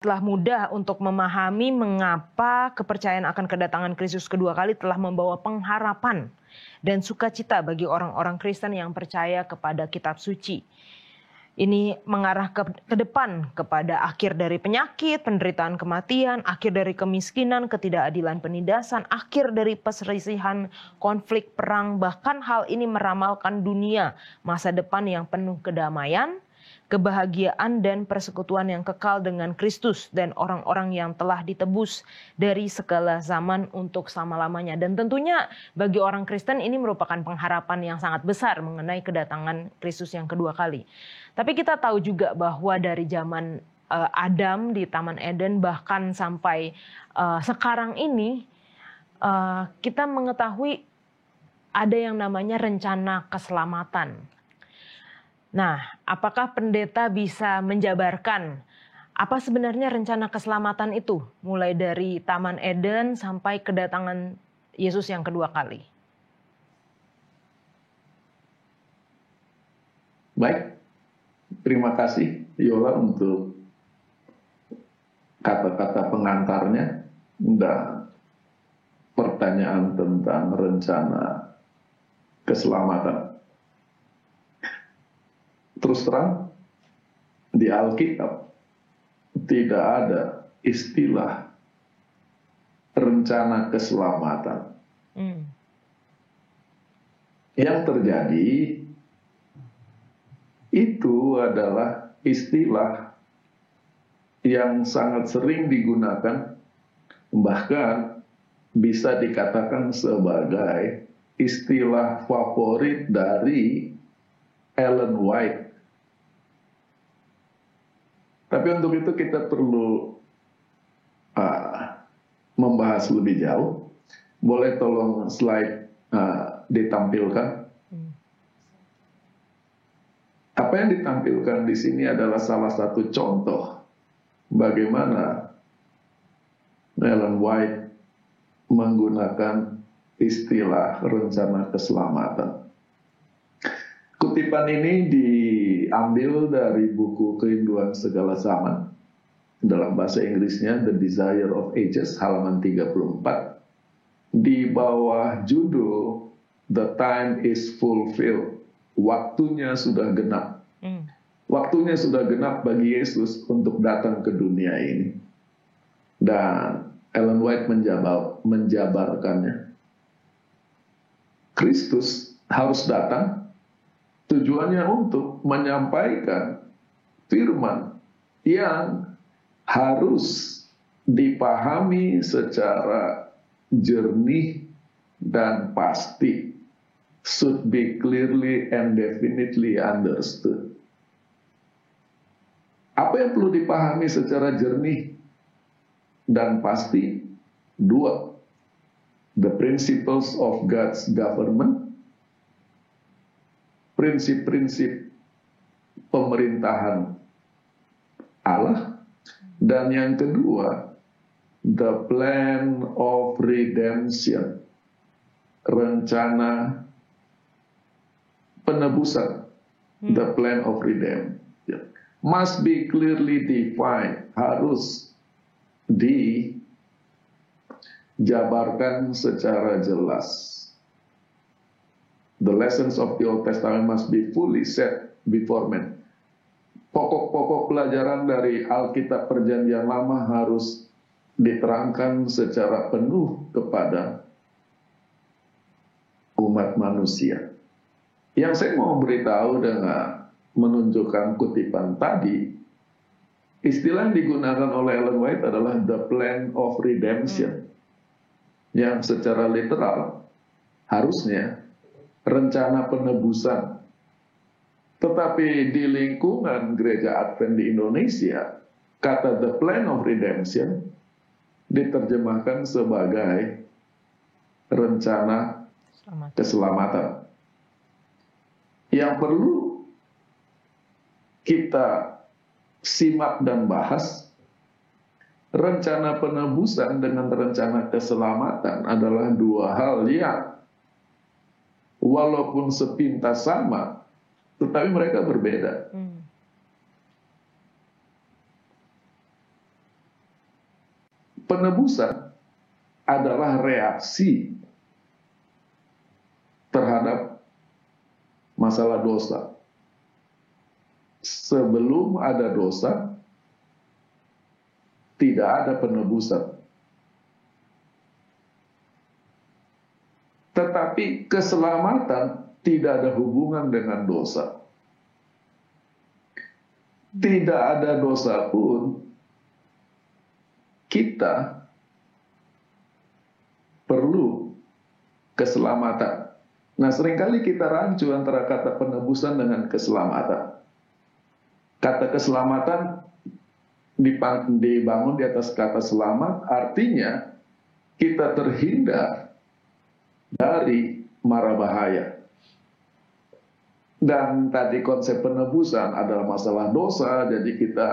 telah mudah untuk memahami mengapa kepercayaan akan kedatangan Kristus kedua kali telah membawa pengharapan dan sukacita bagi orang-orang Kristen yang percaya kepada kitab suci. Ini mengarah ke depan kepada akhir dari penyakit, penderitaan kematian, akhir dari kemiskinan, ketidakadilan penindasan, akhir dari perselisihan, konflik, perang. Bahkan hal ini meramalkan dunia masa depan yang penuh kedamaian, kebahagiaan dan persekutuan yang kekal dengan Kristus dan orang-orang yang telah ditebus dari segala zaman untuk selama-lamanya. Dan tentunya bagi orang Kristen ini merupakan pengharapan yang sangat besar mengenai kedatangan Kristus yang kedua kali. Tapi kita tahu juga bahwa dari zaman Adam di Taman Eden bahkan sampai sekarang ini kita mengetahui ada yang namanya rencana keselamatan. Nah, apakah pendeta bisa menjabarkan apa sebenarnya rencana keselamatan itu? Mulai dari Taman Eden sampai kedatangan Yesus yang kedua kali. Baik, terima kasih Yola untuk kata-kata pengantarnya dan pertanyaan tentang rencana keselamatan. Terus terang, di Alkitab tidak ada istilah rencana keselamatan. Yang terjadi itu adalah istilah yang sangat sering digunakan, bahkan bisa dikatakan sebagai istilah favorit dari Ellen White. Tapi untuk itu kita perlu membahas lebih jauh. Boleh tolong slide ditampilkan? Apa yang ditampilkan di sini adalah salah satu contoh bagaimana Ellen White menggunakan istilah rencana keselamatan. Kutipan ini diambil dari buku Kerinduan Segala Zaman. Dalam bahasa Inggrisnya The Desire of Ages, halaman 34. Di bawah judul The Time is Fulfilled. Waktunya sudah genap. Waktunya sudah genap bagi Yesus untuk datang ke dunia ini. Dan Ellen White menjabarkannya. Kristus harus datang. Tujuannya untuk menyampaikan firman yang harus dipahami secara jernih dan pasti. Should be clearly and definitely understood. Apa yang perlu dipahami secara jernih dan pasti? Dua. The principles of God's government. Prinsip-prinsip pemerintahan Allah. Dan yang kedua, the plan of redemption, rencana penebusan, the plan of redemption, must be clearly defined, harus dijabarkan secara jelas. The lessons of the Old Testament must be fully set before men. Pokok-pokok pelajaran dari Alkitab Perjanjian Lama harus diterangkan secara penuh kepada umat manusia. Yang saya mau beritahu dengan menunjukkan kutipan tadi, istilah yang digunakan oleh Ellen White adalah the plan of redemption. Yang secara literal harusnya rencana penebusan. Tetapi di lingkungan Gereja Advent di Indonesia, kata the plan of redemption diterjemahkan sebagai rencana keselamatan. Yang perlu kita simak dan bahas, rencana penebusan dengan rencana keselamatan adalah dua hal yang walaupun sepintas sama, tetapi mereka berbeda. penebusan adalah reaksi terhadap masalah dosa. Sebelum ada dosa, tidak ada penebusan. Tetapi keselamatan tidak ada hubungan dengan dosa. Tidak ada dosa pun, kita perlu keselamatan. Nah, seringkali kita rancu antara kata penebusan dengan keselamatan. Kata keselamatan dibangun di atas kata selamat, artinya kita terhindar dari mara bahaya. Dan tadi konsep penebusan adalah masalah dosa, jadi kita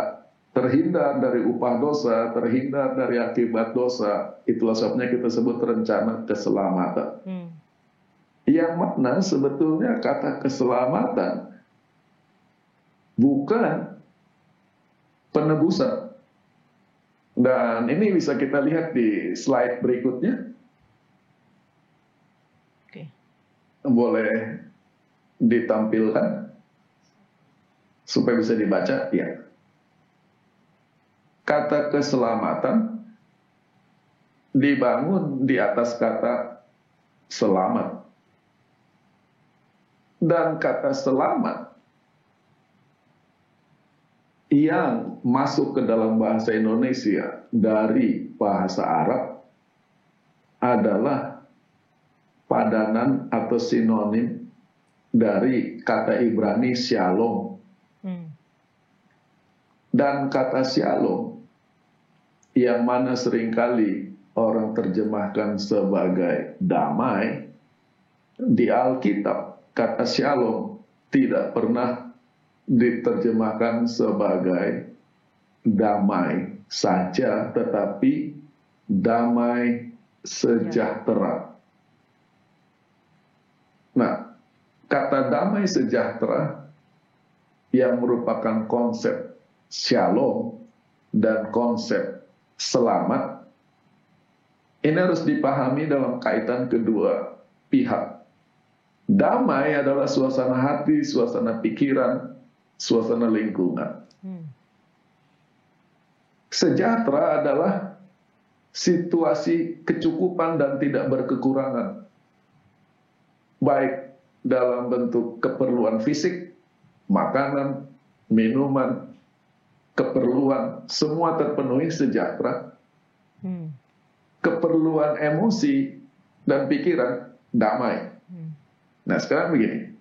terhindar dari upah dosa, terhindar dari akibat dosa. Itulah sebabnya kita sebut rencana keselamatan. Yang makna sebetulnya kata keselamatan bukan penebusan. Dan ini bisa kita lihat di slide berikutnya. Oke. Boleh ditampilkan supaya bisa dibaca, ya. Kata keselamatan dibangun di atas kata selamat. Dan kata selamat yang masuk ke dalam bahasa Indonesia dari bahasa Arab adalah padanan atau sinonim dari kata Ibrani shalom. Dan kata shalom yang mana seringkali orang terjemahkan sebagai damai, di Alkitab kata shalom tidak pernah diterjemahkan sebagai damai saja, tetapi damai sejahtera. Nah, kata damai sejahtera yang merupakan konsep shalom dan konsep selamat, ini harus dipahami dalam kaitan kedua pihak. Damai adalah suasana hati, suasana pikiran, suasana lingkungan. Sejahtera adalah situasi kecukupan dan tidak berkekurangan, baik dalam bentuk keperluan fisik, makanan, minuman, keperluan, semua terpenuhi sejahtera. Keperluan emosi dan pikiran, damai. Nah, sekarang begini,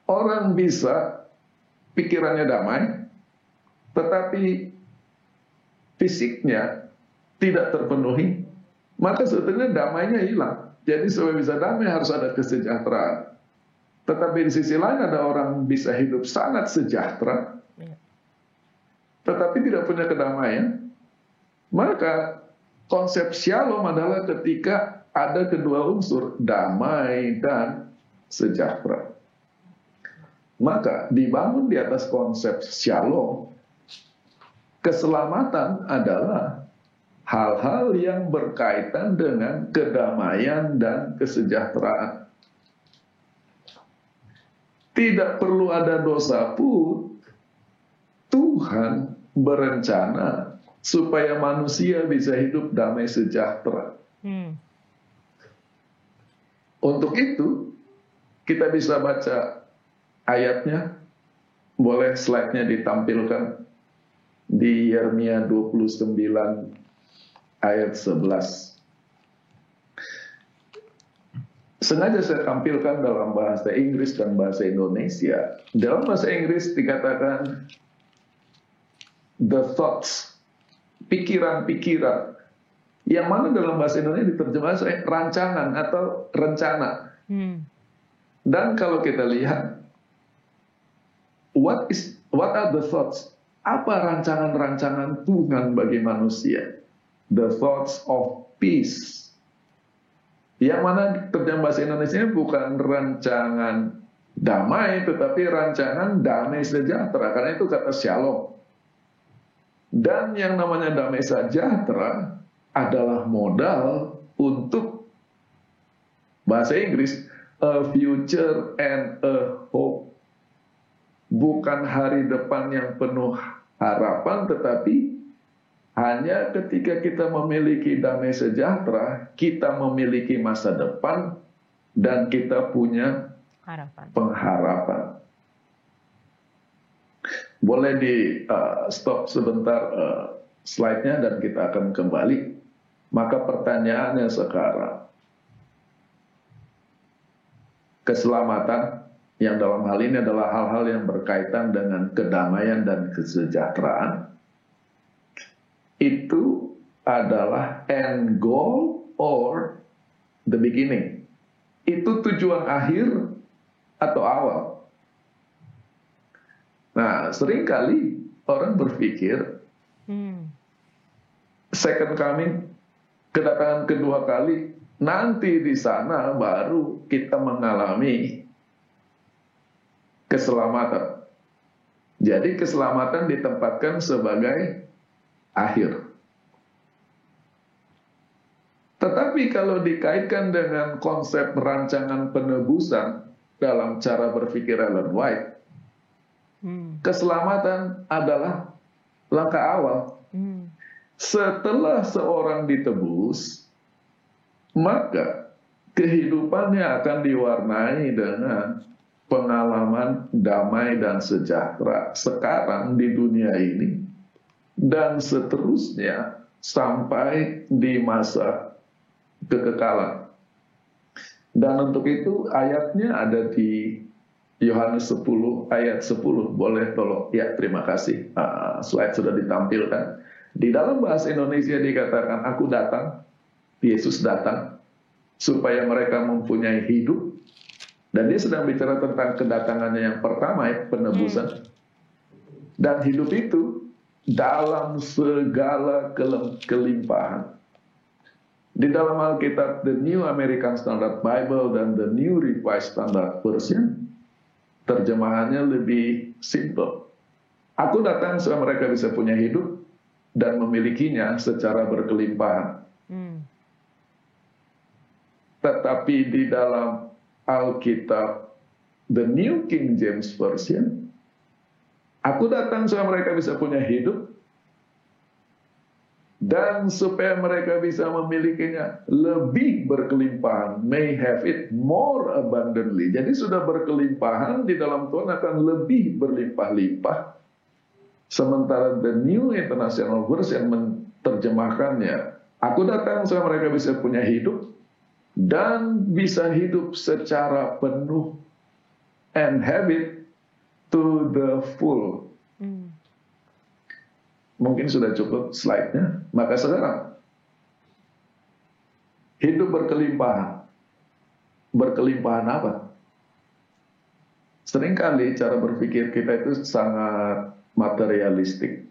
orang bisa pikirannya damai, tetapi fisiknya tidak terpenuhi, maka sebetulnya damainya hilang. Jadi supaya bisa damai harus ada kesejahteraan. Tetapi di sisi lain ada orang bisa hidup sangat sejahtera, tetapi tidak punya kedamaian. Maka konsep shalom adalah ketika ada kedua unsur, damai dan sejahtera. Maka dibangun di atas konsep shalom, keselamatan adalah hal-hal yang berkaitan dengan kedamaian dan kesejahteraan. Tidak perlu ada dosa pun, Tuhan berencana supaya manusia bisa hidup damai sejahtera. Untuk itu, kita bisa baca ayatnya, boleh slide-nya ditampilkan di Yeremia 29 ayat 11. Sengaja saya tampilkan dalam bahasa Inggris dan bahasa Indonesia. Dalam bahasa Inggris dikatakan the thoughts, pikiran-pikiran. Yang mana dalam bahasa Indonesia diterjemahkan rancangan atau rencana. Dan kalau kita lihat, what are the thoughts? Apa rancangan-rancangan Tuhan bagi manusia? The thoughts of peace. Yang mana terjemahan bahasa Indonesia bukan rancangan damai, tetapi rancangan damai sejahtera. Karena itu kata shalom. Dan yang namanya damai sejahtera adalah modal untuk, bahasa Inggris, a future and a hope. Bukan hari depan yang penuh harapan, tetapi hanya ketika kita memiliki damai sejahtera, kita memiliki masa depan, dan kita punya pengharapan. Boleh di stop sebentar slide-nya dan kita akan kembali. Maka pertanyaannya sekarang, keselamatan yang dalam hal ini adalah hal-hal yang berkaitan dengan kedamaian dan kesejahteraan, itu adalah end goal or the beginning? Itu tujuan akhir atau awal? Nah, seringkali orang berpikir second coming, kedatangan kedua kali, nanti di sana baru kita mengalami keselamatan. Jadi keselamatan ditempatkan sebagai akhir. Tetapi kalau dikaitkan dengan konsep rancangan penebusan dalam cara berpikir Ellen White, keselamatan adalah langkah awal. Setelah seorang ditebus, maka kehidupannya akan diwarnai dengan pengalaman damai dan sejahtera sekarang di dunia ini, dan seterusnya sampai di masa kekekalan. Dan untuk itu ayatnya ada di Yohanes 10 ayat 10. Boleh tolong? Ya, terima kasih. Slide sudah ditampilkan. Di dalam bahasa Indonesia dikatakan, aku datang, Yesus datang, supaya mereka mempunyai hidup. Dan dia sedang bicara tentang kedatangannya yang pertama, ya, penebusan. Dan hidup itu dalam segala kelimpahan. Di dalam Alkitab, the New American Standard Bible dan the New Revised Standard Version, terjemahannya lebih simple. Aku datang supaya mereka bisa punya hidup dan memilikinya secara berkelimpahan. Tetapi di dalam Alkitab, the New King James Version, aku datang supaya mereka bisa punya hidup dan supaya mereka bisa memilikinya lebih berkelimpahan, may have it more abundantly. Jadi sudah berkelimpahan, di dalam Tuhan akan lebih berlimpah-limpah. Sementara the New International Version menerjemahkannya, aku datang supaya mereka bisa punya hidup dan bisa hidup secara penuh, and have it to the full. Mungkin sudah cukup slide-nya. Maka sekarang, hidup berkelimpahan. Berkelimpahan apa? Seringkali cara berpikir kita itu sangat materialistik.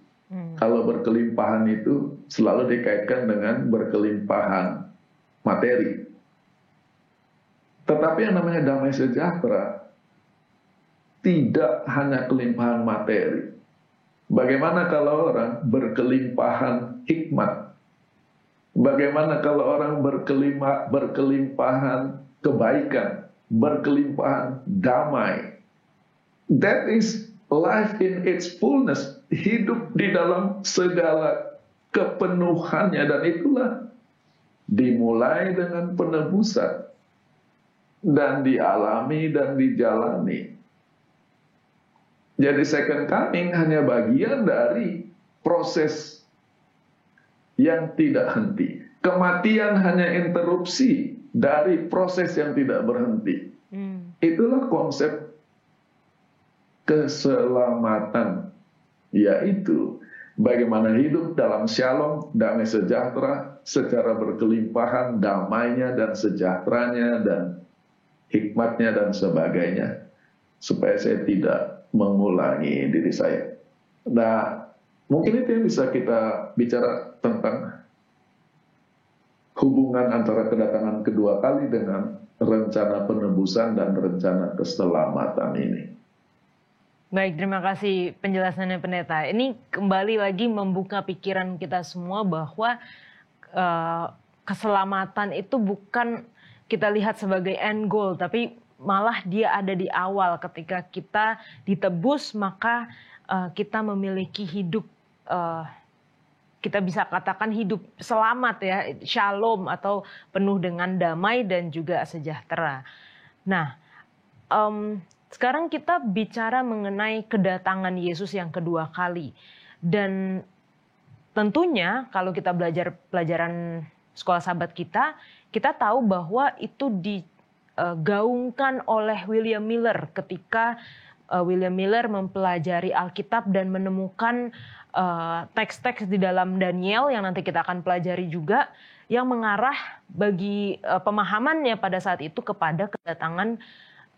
Kalau berkelimpahan itu selalu dikaitkan dengan berkelimpahan materi. Tetapi yang namanya damai sejahtera tidak hanya kelimpahan materi. Bagaimana kalau orang berkelimpahan hikmat? Bagaimana kalau orang berkelimpahan kebaikan, berkelimpahan damai? That is life in its fullness. Hidup di dalam segala kepenuhannya, dan itulah dimulai dengan penebusan dan dialami dan dijalani. Jadi second coming hanya bagian dari proses yang tidak henti. Kematian hanya interupsi dari proses yang tidak berhenti. Itulah konsep keselamatan, yaitu bagaimana hidup dalam shalom, damai sejahtera, secara berkelimpahan, damainya dan sejahteranya dan hikmatnya dan sebagainya, supaya saya tidak mengulangi diri saya. Nah, mungkin itu yang bisa kita bicara tentang hubungan antara kedatangan kedua kali dengan rencana penebusan dan rencana keselamatan ini. Baik, terima kasih penjelasannya Pendeta. Ini kembali lagi membuka pikiran kita semua bahwa keselamatan itu bukan kita lihat sebagai end goal, tapi malah dia ada di awal. Ketika kita ditebus, maka kita memiliki hidup, kita bisa katakan hidup selamat ya, shalom atau penuh dengan damai dan juga sejahtera. Nah, sekarang kita bicara mengenai kedatangan Yesus yang kedua kali. Dan tentunya kalau kita belajar pelajaran sekolah sahabat kita tahu bahwa itu digaungkan oleh William Miller ketika William Miller mempelajari Alkitab dan menemukan teks-teks di dalam Daniel yang nanti kita akan pelajari juga, yang mengarah bagi pemahamannya pada saat itu kepada kedatangan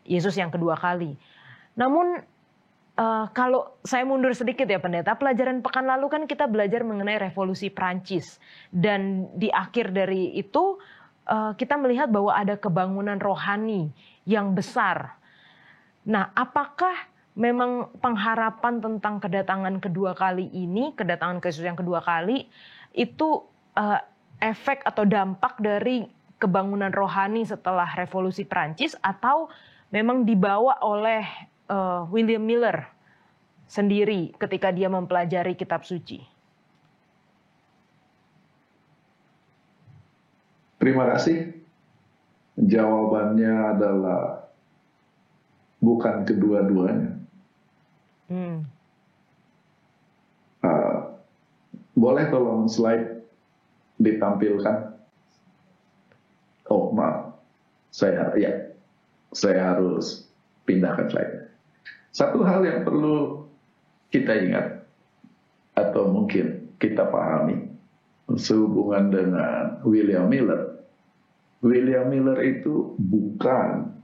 Yesus yang kedua kali. Namun kalau saya mundur sedikit ya pendeta, pelajaran pekan lalu kan kita belajar mengenai revolusi Prancis. Dan di akhir dari itu kita melihat bahwa ada kebangunan rohani yang besar. Nah, apakah memang pengharapan tentang kedatangan kedua kali ini, kedatangan Yesus yang kedua kali, itu efek atau dampak dari kebangunan rohani setelah revolusi Prancis, atau memang dibawa oleh William Miller sendiri ketika dia mempelajari kitab suci? Terima kasih. Jawabannya adalah bukan kedua-duanya. Boleh tolong slide ditampilkan? Oh maaf, saya harus pindahkan slide. Satu hal yang perlu kita ingat atau mungkin kita pahami sehubungan dengan William Miller. William Miller itu bukan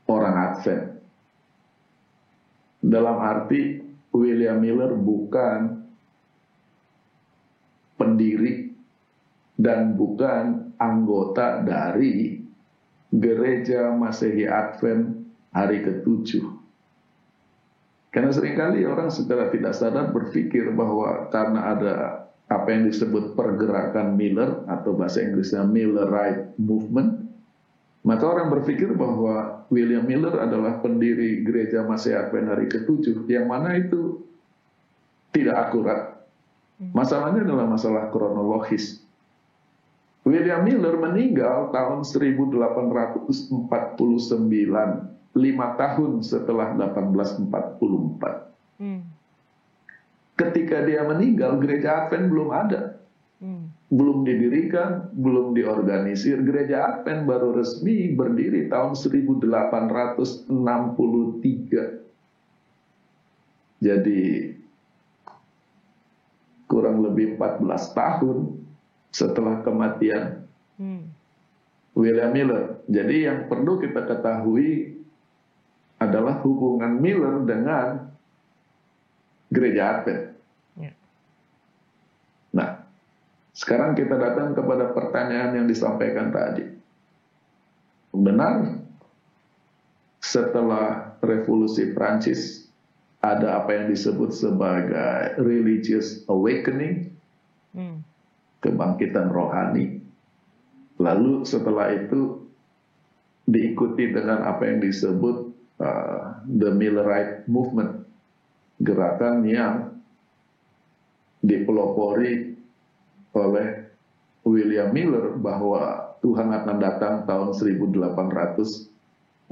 orang Advent. Dalam arti William Miller bukan pendiri dan bukan anggota dari Gereja Masehi Advent hari ke-7. Karena seringkali orang secara tidak sadar berpikir bahwa karena ada apa yang disebut pergerakan Miller atau bahasa Inggrisnya Millerite Movement, maka orang berpikir bahwa William Miller adalah pendiri Gereja Masehi Advent hari ke-7, yang mana itu tidak akurat. Masalahnya adalah masalah kronologis. William Miller meninggal tahun 1849, 5 tahun setelah 1844. Ketika dia meninggal, gereja Advent belum ada. Belum didirikan, belum diorganisir. Gereja Advent baru resmi berdiri tahun 1863. Jadi kurang lebih 14 tahun setelah kematian William Miller. Jadi yang perlu kita ketahui adalah hubungan Miller dengan gereja Advent. Nah, sekarang kita datang kepada pertanyaan yang disampaikan tadi. Benar, setelah revolusi Prancis ada apa yang disebut sebagai religious awakening, kebangkitan rohani. Lalu setelah itu diikuti dengan apa yang disebut the Millerite Movement, gerakan yang dipelopori oleh William Miller bahwa Tuhan akan datang tahun 1844.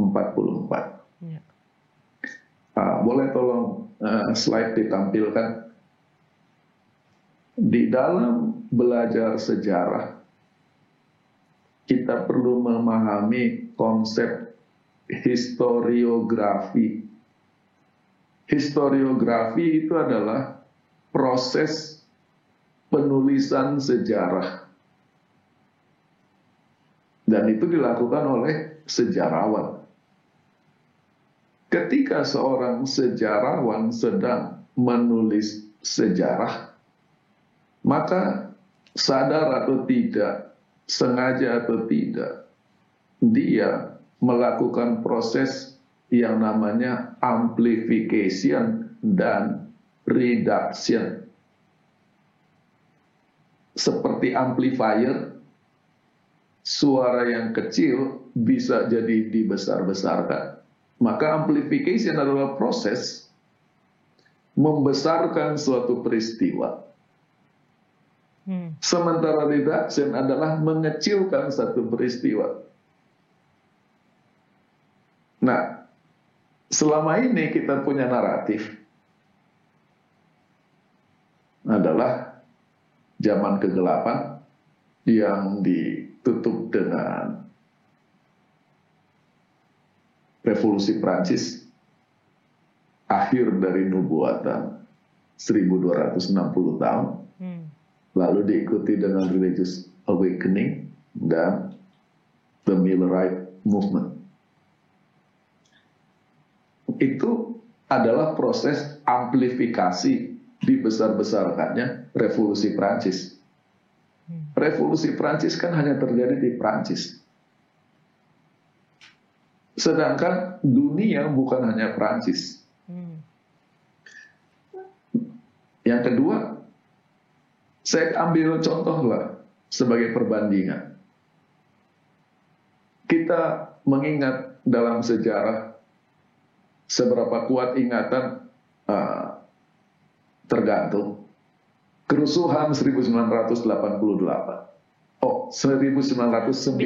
Boleh tolong slide ditampilkan? Di dalam belajar sejarah, kita perlu memahami konsep historiografi. Historiografi itu adalah proses penulisan sejarah. Dan itu dilakukan oleh sejarawan. Ketika seorang sejarawan sedang menulis sejarah, maka sadar atau tidak, sengaja atau tidak, dia melakukan proses yang namanya amplification dan reduction. seperti amplifier, suara yang kecil bisa jadi dibesar-besarkan. Maka amplification adalah proses membesarkan suatu peristiwa. Sementara reduction adalah mengecilkan satu peristiwa. Nah, selama ini kita punya naratif adalah zaman kegelapan yang ditutup dengan revolusi Prancis, akhir dari nubuatan 1260 tahun, lalu diikuti dengan religious awakening dan the Millerite movement. Itu adalah proses amplifikasi dibesar-besarkannya revolusi Prancis. Revolusi Prancis kan hanya terjadi di Prancis. Sedangkan dunia bukan hanya Prancis. Yang kedua, saya ambil contoh lah sebagai perbandingan. Kita mengingat dalam sejarah seberapa kuat ingatan tergantung. Kerusuhan 1988. Oh, 1998.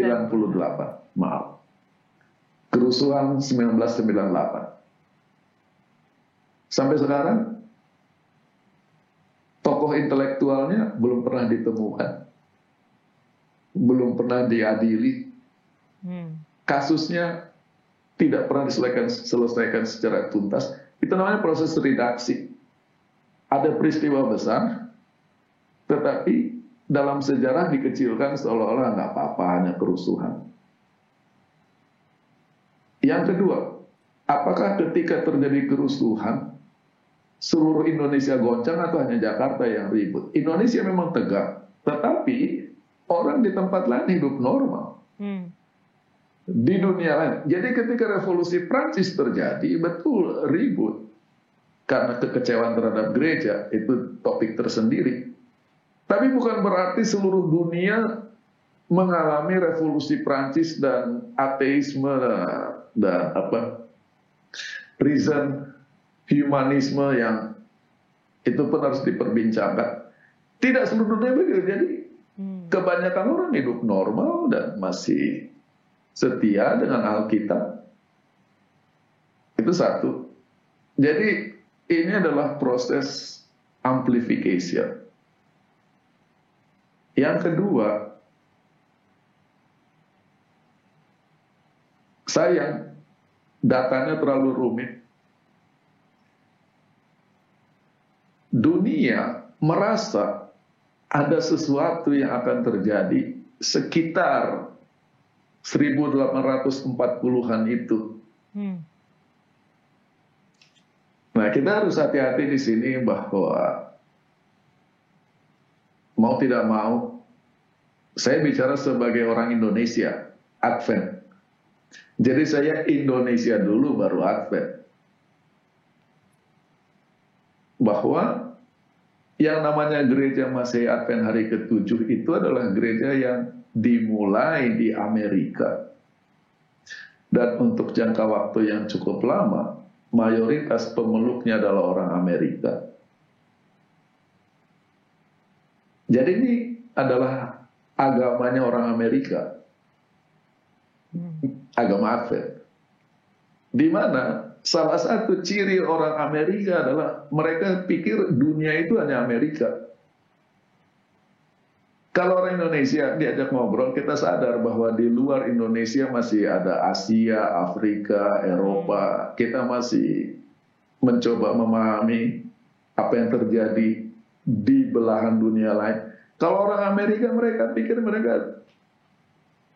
Maaf. Kerusuhan 1998. Sampai sekarang tokoh intelektualnya belum pernah ditemukan. Belum pernah diadili. Kasusnya tidak pernah diselesaikan secara tuntas. Itu namanya proses redaksi. Ada peristiwa besar, tetapi dalam sejarah dikecilkan seolah-olah nggak apa-apa, hanya kerusuhan. Yang kedua, apakah ketika terjadi kerusuhan, seluruh Indonesia goncang atau hanya Jakarta yang ribut? Indonesia memang tegang, tetapi orang di tempat lain hidup normal. Di dunia lain. Jadi ketika revolusi Prancis terjadi, betul ribut. Karena kekecewaan terhadap gereja, itu topik tersendiri. Tapi bukan berarti seluruh dunia mengalami revolusi Prancis dan ateisme dan reason humanisme yang itu pun harus diperbincangkan. Tidak seluruh dunia begitu. Jadi kebanyakan orang hidup normal dan masih setia dengan Alkitab. Itu satu. Jadi ini adalah proses amplification. Yang kedua, sayang, datanya terlalu rumit. Dunia merasa ada sesuatu yang akan terjadi sekitar 1840-an itu. Nah, kita harus hati-hati di sini bahwa mau tidak mau, saya bicara sebagai orang Indonesia, Advent. Jadi saya Indonesia dulu baru Advent. Bahwa yang namanya gereja Masehi Advent hari ke-7 itu adalah gereja yang dimulai di Amerika. Dan untuk jangka waktu yang cukup lama, mayoritas pemeluknya adalah orang Amerika. Jadi ini adalah agamanya orang Amerika. Agama Advent. Di mana salah satu ciri orang Amerika adalah mereka pikir dunia itu hanya Amerika. Kalau orang Indonesia diajak ngobrol, kita sadar bahwa di luar Indonesia masih ada Asia, Afrika, Eropa. Kita masih mencoba memahami apa yang terjadi di belahan dunia lain. Kalau orang Amerika, mereka pikir mereka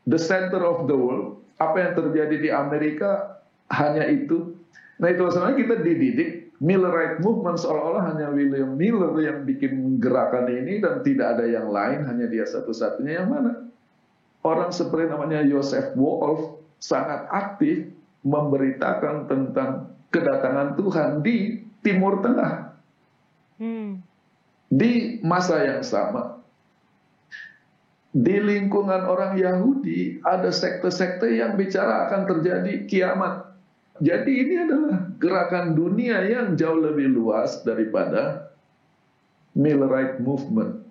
the center of the world. Apa yang terjadi di Amerika hanya itu. Nah, itu sebenarnya kita dididik Millerite movement seolah-olah hanya William Miller yang bikin gerakan ini dan tidak ada yang lain, hanya dia satu-satunya. Yang mana orang seperti namanya Joseph Wolf sangat aktif memberitakan tentang kedatangan Tuhan di Timur Tengah. Di masa yang sama, Di lingkungan orang Yahudi ada sekte-sekte yang bicara akan terjadi kiamat. Jadi ini adalah gerakan dunia yang jauh lebih luas daripada Millerite Movement.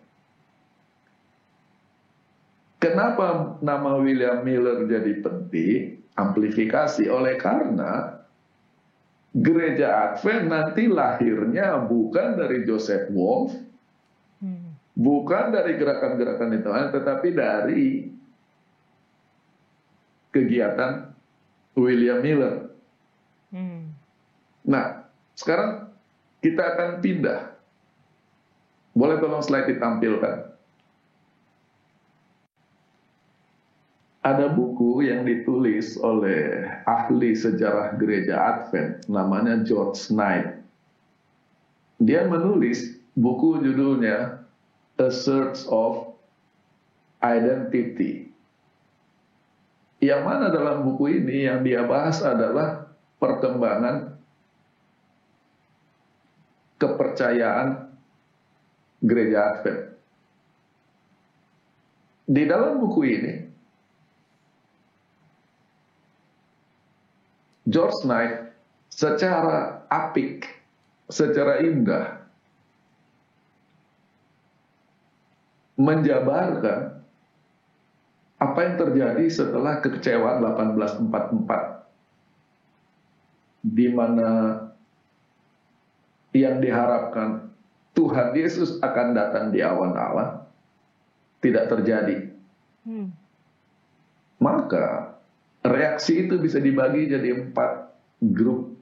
Kenapa nama William Miller jadi penting? Amplifikasi oleh karena gereja Advent nanti lahirnya bukan dari Joseph Wolf, bukan dari gerakan-gerakan itu, tetapi dari kegiatan William Miller. Nah, sekarang kita akan pindah. Boleh tolong slide ditampilkan. Ada buku yang ditulis oleh ahli sejarah gereja Advent, namanya George Knight. Dia menulis buku judulnya A Search of Identity. Yang mana dalam buku ini yang dia bahas adalah perkembangan kepercayaan gereja Advent. Di dalam buku ini, George Knight secara apik, secara indah menjabarkan apa yang terjadi setelah kekecewaan 1844, di mana yang diharapkan Tuhan Yesus akan datang di awan-awan tidak terjadi. Maka reaksi itu bisa dibagi jadi 4 grup.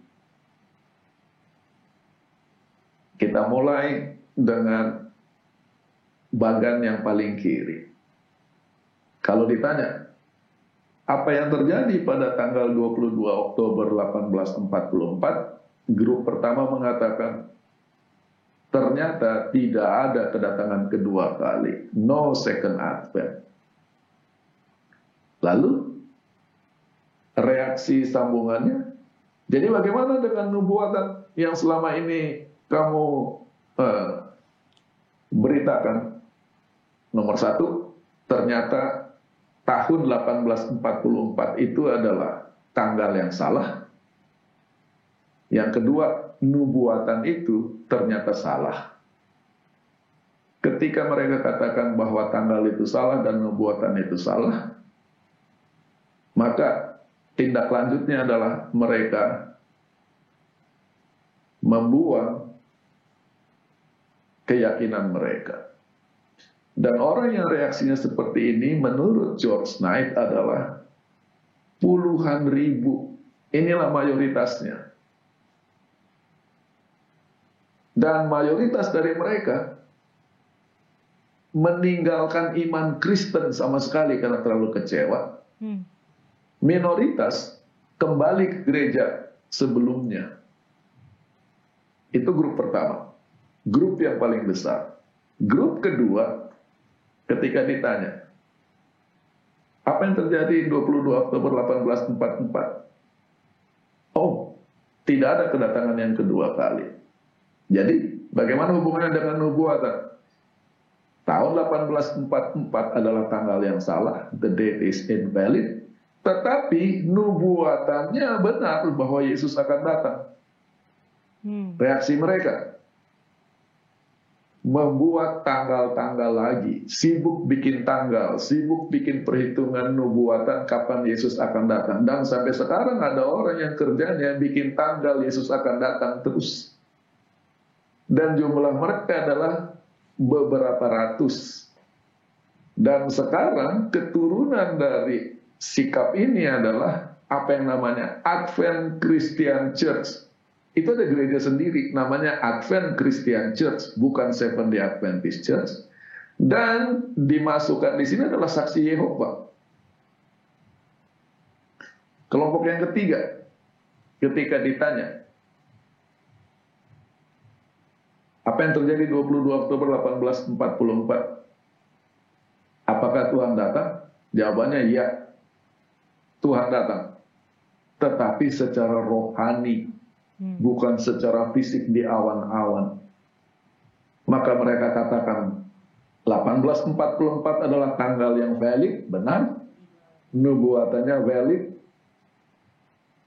Kita mulai dengan bagan yang paling kiri. Kalau ditanya, apa yang terjadi pada tanggal 22 Oktober 1844, grup pertama mengatakan, ternyata tidak ada kedatangan kedua kali. No second advent. Lalu, reaksi sambungannya, jadi bagaimana dengan nubuatan yang selama ini kamu beritakan? Nomor 1, ternyata tahun 1844 itu adalah tanggal yang salah. Yang kedua, nubuatan itu ternyata salah. Ketika mereka katakan bahwa tanggal itu salah dan nubuatan itu salah, maka tindak lanjutnya adalah mereka membuang keyakinan mereka. Dan orang yang reaksinya seperti ini menurut George Knight adalah puluhan ribu. Inilah mayoritasnya. Dan mayoritas dari mereka meninggalkan iman Kristen sama sekali karena terlalu kecewa. Minoritas kembali ke gereja sebelumnya. Itu grup pertama. Grup yang paling besar. Grup kedua, ketika ditanya, apa yang terjadi 22 Oktober 1844? Oh, tidak ada kedatangan yang kedua kali. Jadi, bagaimana hubungannya dengan nubuatan? Tahun 1844 adalah tanggal yang salah, the date is invalid, tetapi nubuatannya benar bahwa Yesus akan datang. Reaksi mereka membuat tanggal-tanggal lagi, sibuk bikin tanggal, sibuk bikin perhitungan nubuatan kapan Yesus akan datang. Dan sampai sekarang ada orang yang kerjanya bikin tanggal Yesus akan datang terus. Dan jumlah mereka adalah beberapa ratus. Dan sekarang keturunan dari sikap ini adalah apa yang namanya Advent Christian Church. Itu ada gereja sendiri, namanya Advent Christian Church, bukan Seventh-day Adventist Church. Dan dimasukkan di sini adalah saksi Yehova. Kelompok yang ketiga, ketika ditanya, apa yang terjadi 22 Oktober 1844? Apakah Tuhan datang? Jawabannya ya, Tuhan datang. Tetapi secara rohani, bukan secara fisik di awan-awan. Maka mereka katakan, 1844 adalah tanggal yang valid, benar. Nubuatannya valid,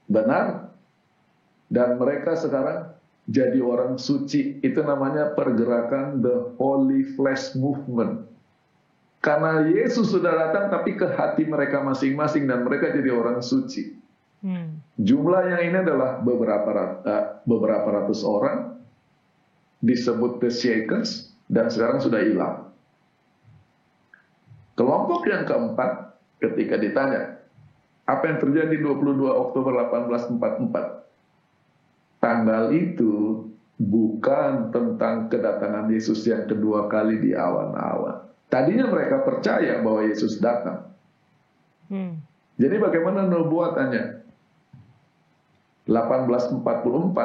benar. Dan mereka sekarang jadi orang suci. Itu namanya pergerakan The Holy Flesh Movement. Karena Yesus sudah datang tapi ke hati mereka masing-masing dan mereka jadi orang suci. Jumlah yang ini adalah beberapa ratus orang, disebut The Shakers, dan sekarang sudah hilang. Kelompok yang keempat, ketika ditanya, apa yang terjadi 22 Oktober 1844? Tanggal itu bukan tentang kedatangan Yesus yang kedua kali di awan-awan. Tadinya mereka percaya bahwa Yesus datang. Jadi bagaimana nubuatannya? 1844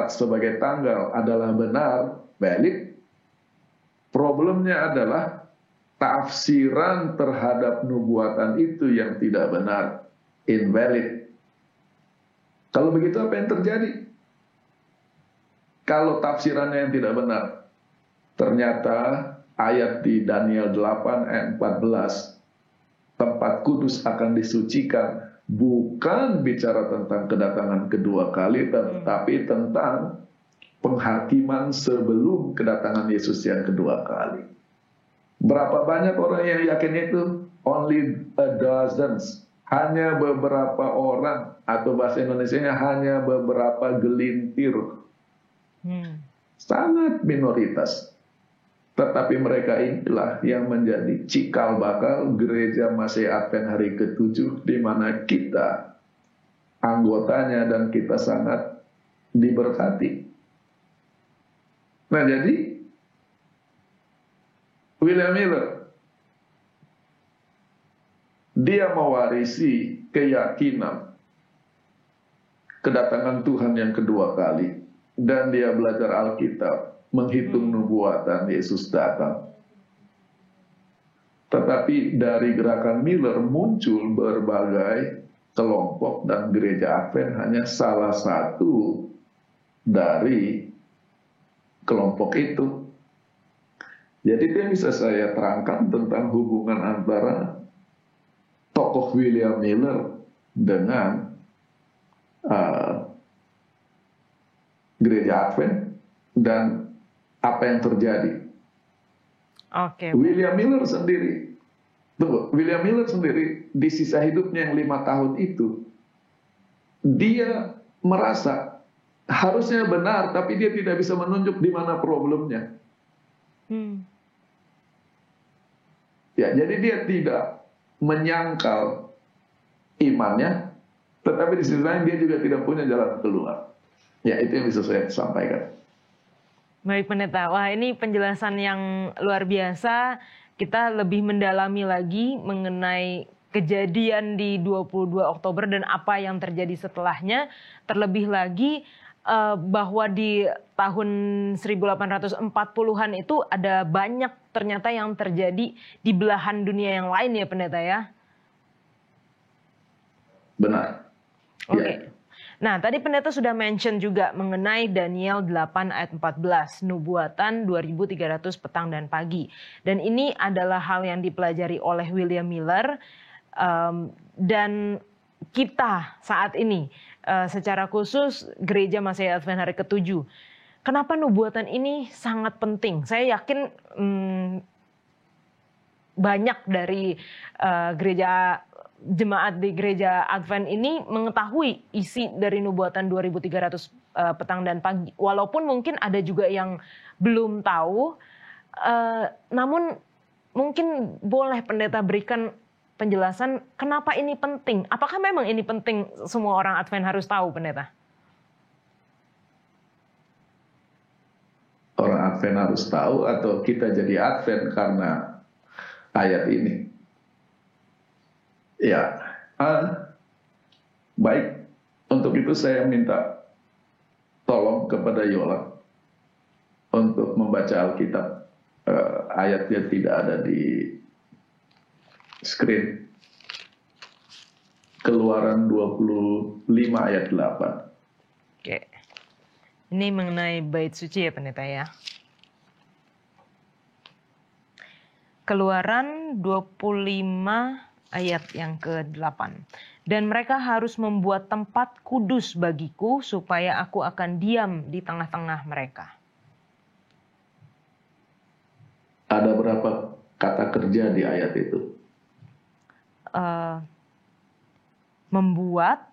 sebagai tanggal adalah benar, valid. Problemnya adalah tafsiran terhadap nubuatan itu yang tidak benar, invalid. Kalau begitu apa yang terjadi? Kalau tafsirannya yang tidak benar, ternyata ayat di Daniel 8 ayat 14, tempat kudus akan disucikan, bukan bicara tentang kedatangan kedua kali, tetapi tentang penghakiman sebelum kedatangan Yesus yang kedua kali. Berapa banyak orang yang yakin itu? Only a dozens. Hanya beberapa orang, atau bahasa Indonesianya hanya beberapa gelintir. Sangat minoritas. Tetapi mereka inilah yang menjadi cikal bakal gereja Masih Advent hari ke-7, di mana kita anggotanya dan kita sangat diberkati. Nah, jadi William Miller, dia mewarisi keyakinan kedatangan Tuhan yang kedua kali, dan dia belajar Alkitab, menghitung nubuatan Yesus datang. Tetapi dari gerakan Miller muncul berbagai kelompok, dan gereja Advent hanya salah satu dari kelompok itu. Jadi itu yang bisa saya terangkan tentang hubungan antara tokoh William Miller dengan gereja Advent dan apa yang terjadi. William Miller sendiri di sisa hidupnya yang 5 tahun itu, dia merasa harusnya benar, tapi dia tidak bisa menunjuk di mana problemnya. Ya, jadi dia tidak menyangkal imannya, tetapi di sisi lain dia juga tidak punya jalan keluar. Ya, itu yang bisa saya sampaikan. Baik, Pendeta. Wah, ini penjelasan yang luar biasa. Kita lebih mendalami lagi mengenai kejadian di 22 Oktober dan apa yang terjadi setelahnya. Terlebih lagi bahwa di tahun 1840-an itu ada banyak ternyata yang terjadi di belahan dunia yang lain ya, Pendeta ya? Benar. Oke. Ya. Nah, tadi Pendeta sudah mention juga mengenai Daniel 8 ayat 14, nubuatan 2300 petang dan pagi. Dan ini adalah hal yang dipelajari oleh William Miller, dan kita saat ini secara khusus gereja Masih Advent hari ke-7. Kenapa nubuatan ini sangat penting? Saya yakin banyak dari jemaat di gereja Advent ini mengetahui isi dari nubuatan 2300 petang dan pagi. Walaupun mungkin ada juga yang belum tahu, namun mungkin boleh Pendeta berikan penjelasan kenapa ini penting. Apakah memang ini penting semua orang Advent harus tahu, Pendeta? Orang Advent harus tahu atau kita jadi Advent karena ayat ini? Ya, baik. Untuk itu saya minta tolong kepada Yola untuk membaca Alkitab. Ayatnya tidak ada di screen. Keluaran 25 ayat 8. Oke. Ini mengenai bait suci ya, Pendeta ya. Keluaran 25 ayat yang ke-8. Dan mereka harus membuat tempat kudus bagiku supaya aku akan diam di tengah-tengah mereka. Ada berapa kata kerja di ayat itu? Membuat,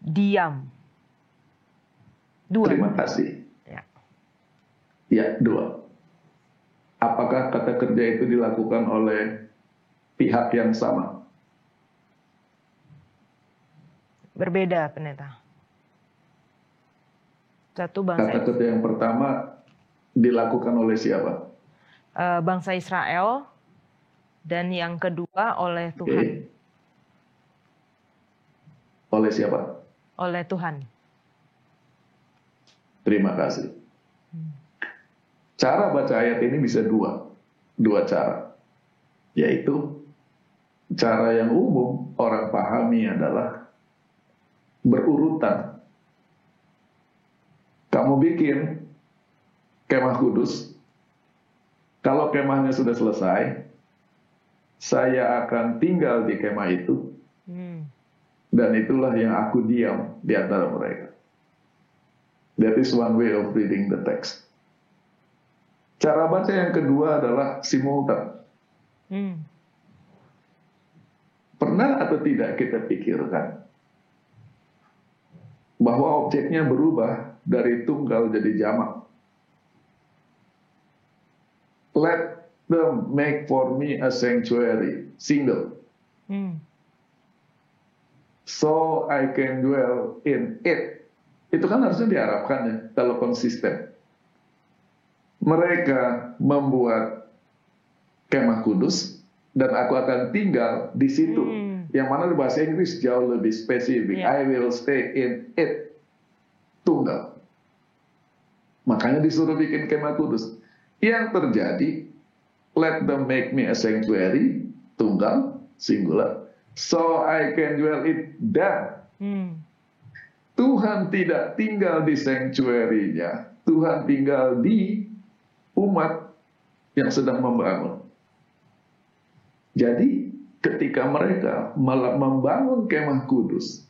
diam. 2. Terima kasih. Ya, 2. Apakah kata kerja itu dilakukan oleh pihak yang sama? Berbeda, pendeta. Satu bangsa. Kata kerja yang pertama dilakukan oleh siapa? Bangsa Israel, dan yang kedua oleh Tuhan. Okay. Oleh siapa? Oleh Tuhan. Terima kasih. Cara baca ayat ini bisa dua cara. Yaitu, cara yang umum orang pahami adalah berurutan. Kamu bikin kemah kudus, kalau kemahnya sudah selesai, saya akan tinggal di kemah itu, dan itulah yang aku diam di antara mereka. That is one way of reading the text. Cara baca yang kedua adalah simultan. Pernah atau tidak kita pikirkan bahwa objeknya berubah dari tunggal jadi jamak? Let them make for me a sanctuary, single. So I can dwell in it. Itu kan harusnya diharapkan ya, kalau konsisten. Mereka membuat kemah kudus, dan aku akan tinggal di situ. Yang mana di bahasa Inggris jauh lebih spesifik. I will stay in it. Tunggal. Makanya disuruh bikin kemah kudus. Yang terjadi, let them make me a sanctuary, tunggal, singular, so I can dwell in them. Tuhan tidak tinggal di sanctuary-nya. Tuhan tinggal di umat yang sedang membangun. Jadi ketika mereka membangun kemah kudus,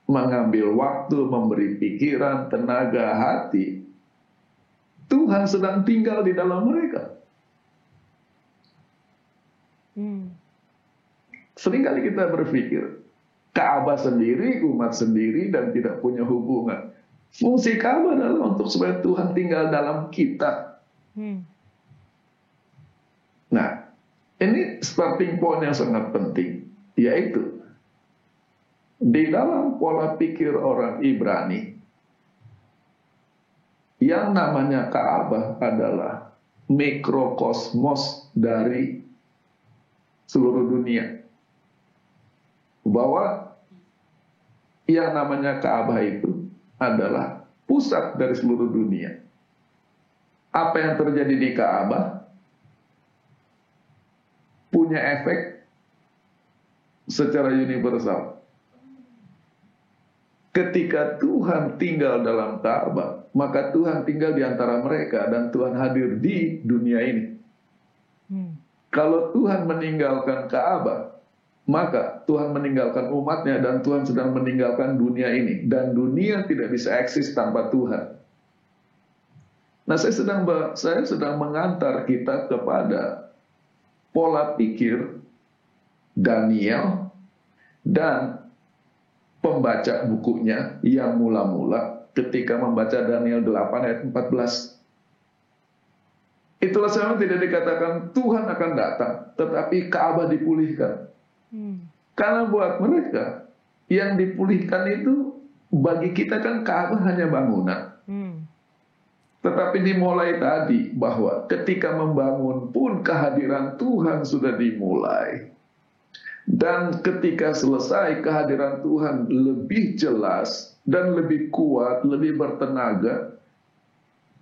mengambil waktu, memberi pikiran, tenaga, hati, Tuhan sedang tinggal di dalam mereka. Seringkali kita berpikir, Ka'bah sendiri, umat sendiri, dan tidak punya hubungan. Fungsi Ka'bah adalah untuk supaya Tuhan tinggal dalam kita. Nah, ini starting point yang sangat penting, yaitu di dalam pola pikir orang Ibrani, yang namanya Ka'bah adalah mikrokosmos dari seluruh dunia. Bahwa yang namanya Ka'bah itu adalah pusat dari seluruh dunia. Apa yang terjadi di Ka'bah punya efek secara universal. Ketika Tuhan tinggal dalam Ka'bah, maka Tuhan tinggal di antara mereka dan Tuhan hadir di dunia ini. Kalau Tuhan meninggalkan Ka'bah, maka Tuhan meninggalkan umatnya dan Tuhan sedang meninggalkan dunia ini. Dan dunia tidak bisa eksis tanpa Tuhan. Nah, saya sedang mengantar kita kepada pola pikir Daniel dan pembaca bukunya yang mula-mula ketika membaca Daniel 8 ayat 14. Itulah sebabnya tidak dikatakan Tuhan akan datang, tetapi Ka'bah dipulihkan. Karena buat mereka yang dipulihkan itu, bagi kita kan Ka'bah hanya bangunan. Tetapi dimulai tadi bahwa ketika membangun pun kehadiran Tuhan sudah dimulai. Dan ketika selesai kehadiran Tuhan lebih jelas dan lebih kuat, lebih bertenaga.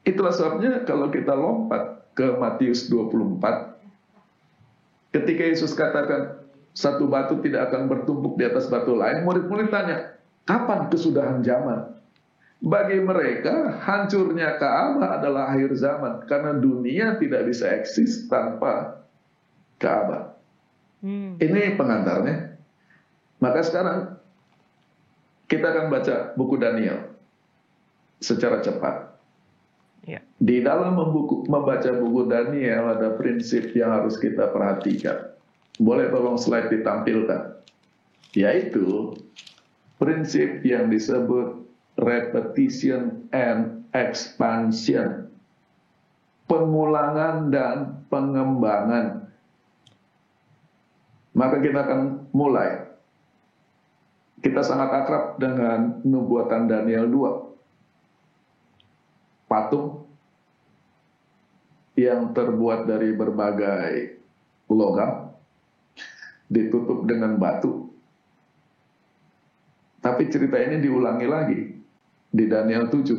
Itulah sebabnya kalau kita lompat ke Matius 24, ketika Yesus katakan satu batu tidak akan bertumpuk di atas batu lain, murid-murid tanya, kapan kesudahan zaman? Bagi mereka, hancurnya Ka'bah adalah akhir zaman karena dunia tidak bisa eksis tanpa Ka'bah. Ini pengantarnya. Maka sekarang kita akan baca buku Daniel secara cepat. Ya. Di dalam membaca buku Daniel ada prinsip yang harus kita perhatikan. Boleh tolong slide ditampilkan. Yaitu prinsip yang disebut repetition and expansion. Pengulangan dan pengembangan. Maka kita akan mulai. Kita sangat akrab dengan nubuatan Daniel 2. Patung yang terbuat dari berbagai logam, ditutup dengan batu. Tapi cerita ini diulangi lagi di Daniel 7.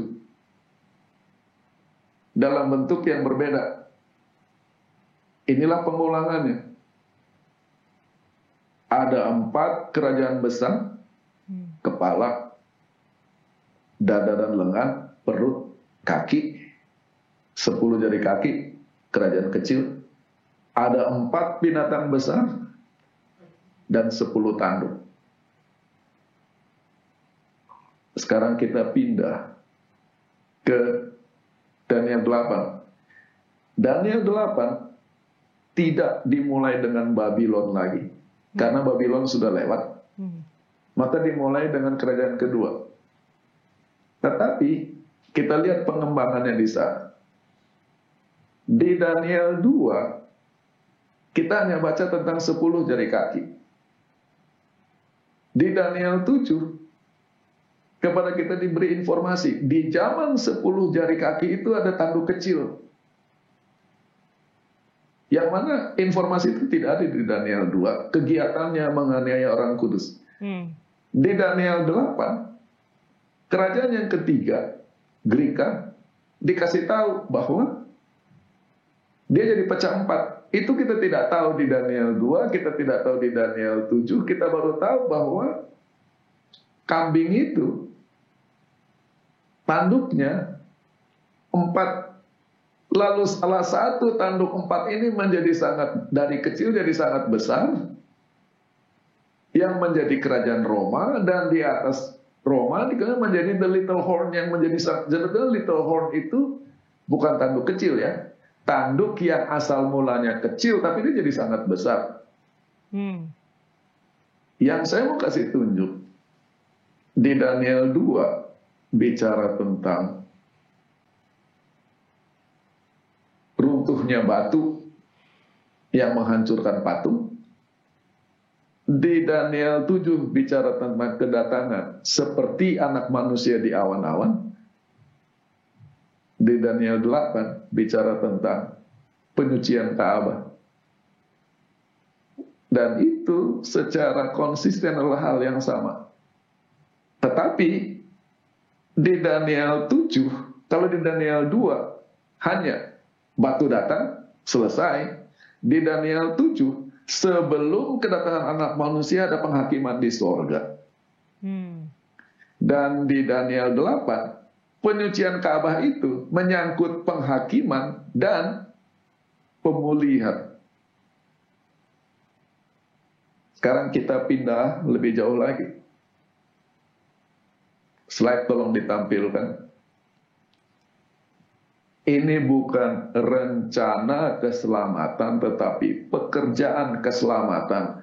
Dalam bentuk yang berbeda. Inilah pengulangannya. Ada 4 kerajaan besar, kepala, dada dan lengan, perut, kaki, 10 jari kaki, kerajaan kecil. Ada 4 binatang besar dan 10 tanduk. Sekarang kita pindah ke Daniel 8. Daniel 8 tidak dimulai dengan Babylon lagi. Karena Babylon sudah lewat. Maka dimulai dengan kerajaan kedua. Tetapi kita lihat pengembangannya di sana. Di Daniel 2, kita hanya baca tentang 10 jari kaki. Di Daniel 7, kepada kita diberi informasi, di zaman 10 jari kaki itu ada tanduk kecil. Yang mana informasi itu tidak ada di Daniel 2, kegiatannya menganiaya orang kudus. Di Daniel 8, kerajaan yang ketiga, Greka, dikasih tahu bahwa dia jadi pecah 4. Itu kita tidak tahu di Daniel 2, kita tidak tahu di Daniel 7, kita baru tahu bahwa kambing itu tanduknya 4. Lalu salah satu tanduk 4 ini menjadi sangat, dari kecil jadi sangat besar, yang menjadi kerajaan Roma, dan di atas Roma menjadi the little horn yang menjadi sangat. Jadi little horn itu bukan tanduk kecil ya, tanduk yang asal mulanya kecil tapi dia jadi sangat besar. Yang saya mau kasih tunjuk di Daniel 2 bicara tentang runtuhnya batu yang menghancurkan patung. Di Daniel 7 bicara tentang kedatangan seperti anak manusia di awan-awan. Di Daniel 8 bicara tentang penyucian Ka'bah. Dan itu secara konsisten adalah hal yang sama. Tetapi di Daniel 7, kalau di Daniel 2 hanya batu datang, selesai. Di Daniel 7, sebelum kedatangan anak manusia ada penghakiman di sorga. Dan di Daniel 8, penyucian Ka'bah itu menyangkut penghakiman dan pemulihan. Sekarang kita pindah lebih jauh lagi. Slide tolong ditampilkan. Ini bukan rencana keselamatan, tetapi pekerjaan keselamatan.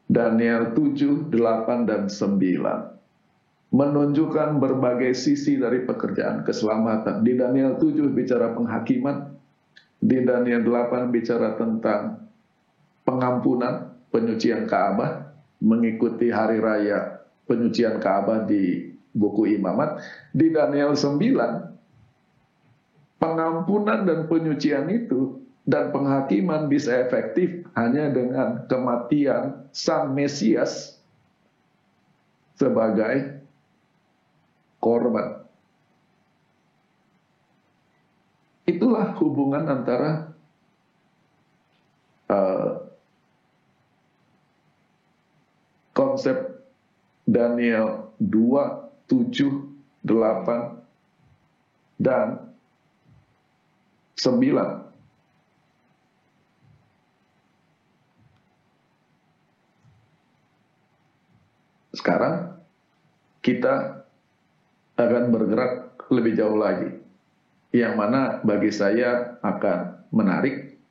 Daniel 7, 8, dan 9. Menunjukkan berbagai sisi dari pekerjaan keselamatan. Di Daniel 7 bicara penghakiman. Di Daniel 8 bicara tentang pengampunan, penyucian Ka'bah. Mengikuti hari raya penyucian Ka'bah di buku Imamat. Di Daniel 9, pengampunan dan penyucian itu dan penghakiman bisa efektif hanya dengan kematian Sang Mesias sebagai korban. Itulah hubungan antara konsep Daniel 2, 7, 8, dan 9. Sekarang kita akan bergerak lebih jauh lagi, yang mana bagi saya akan menarik,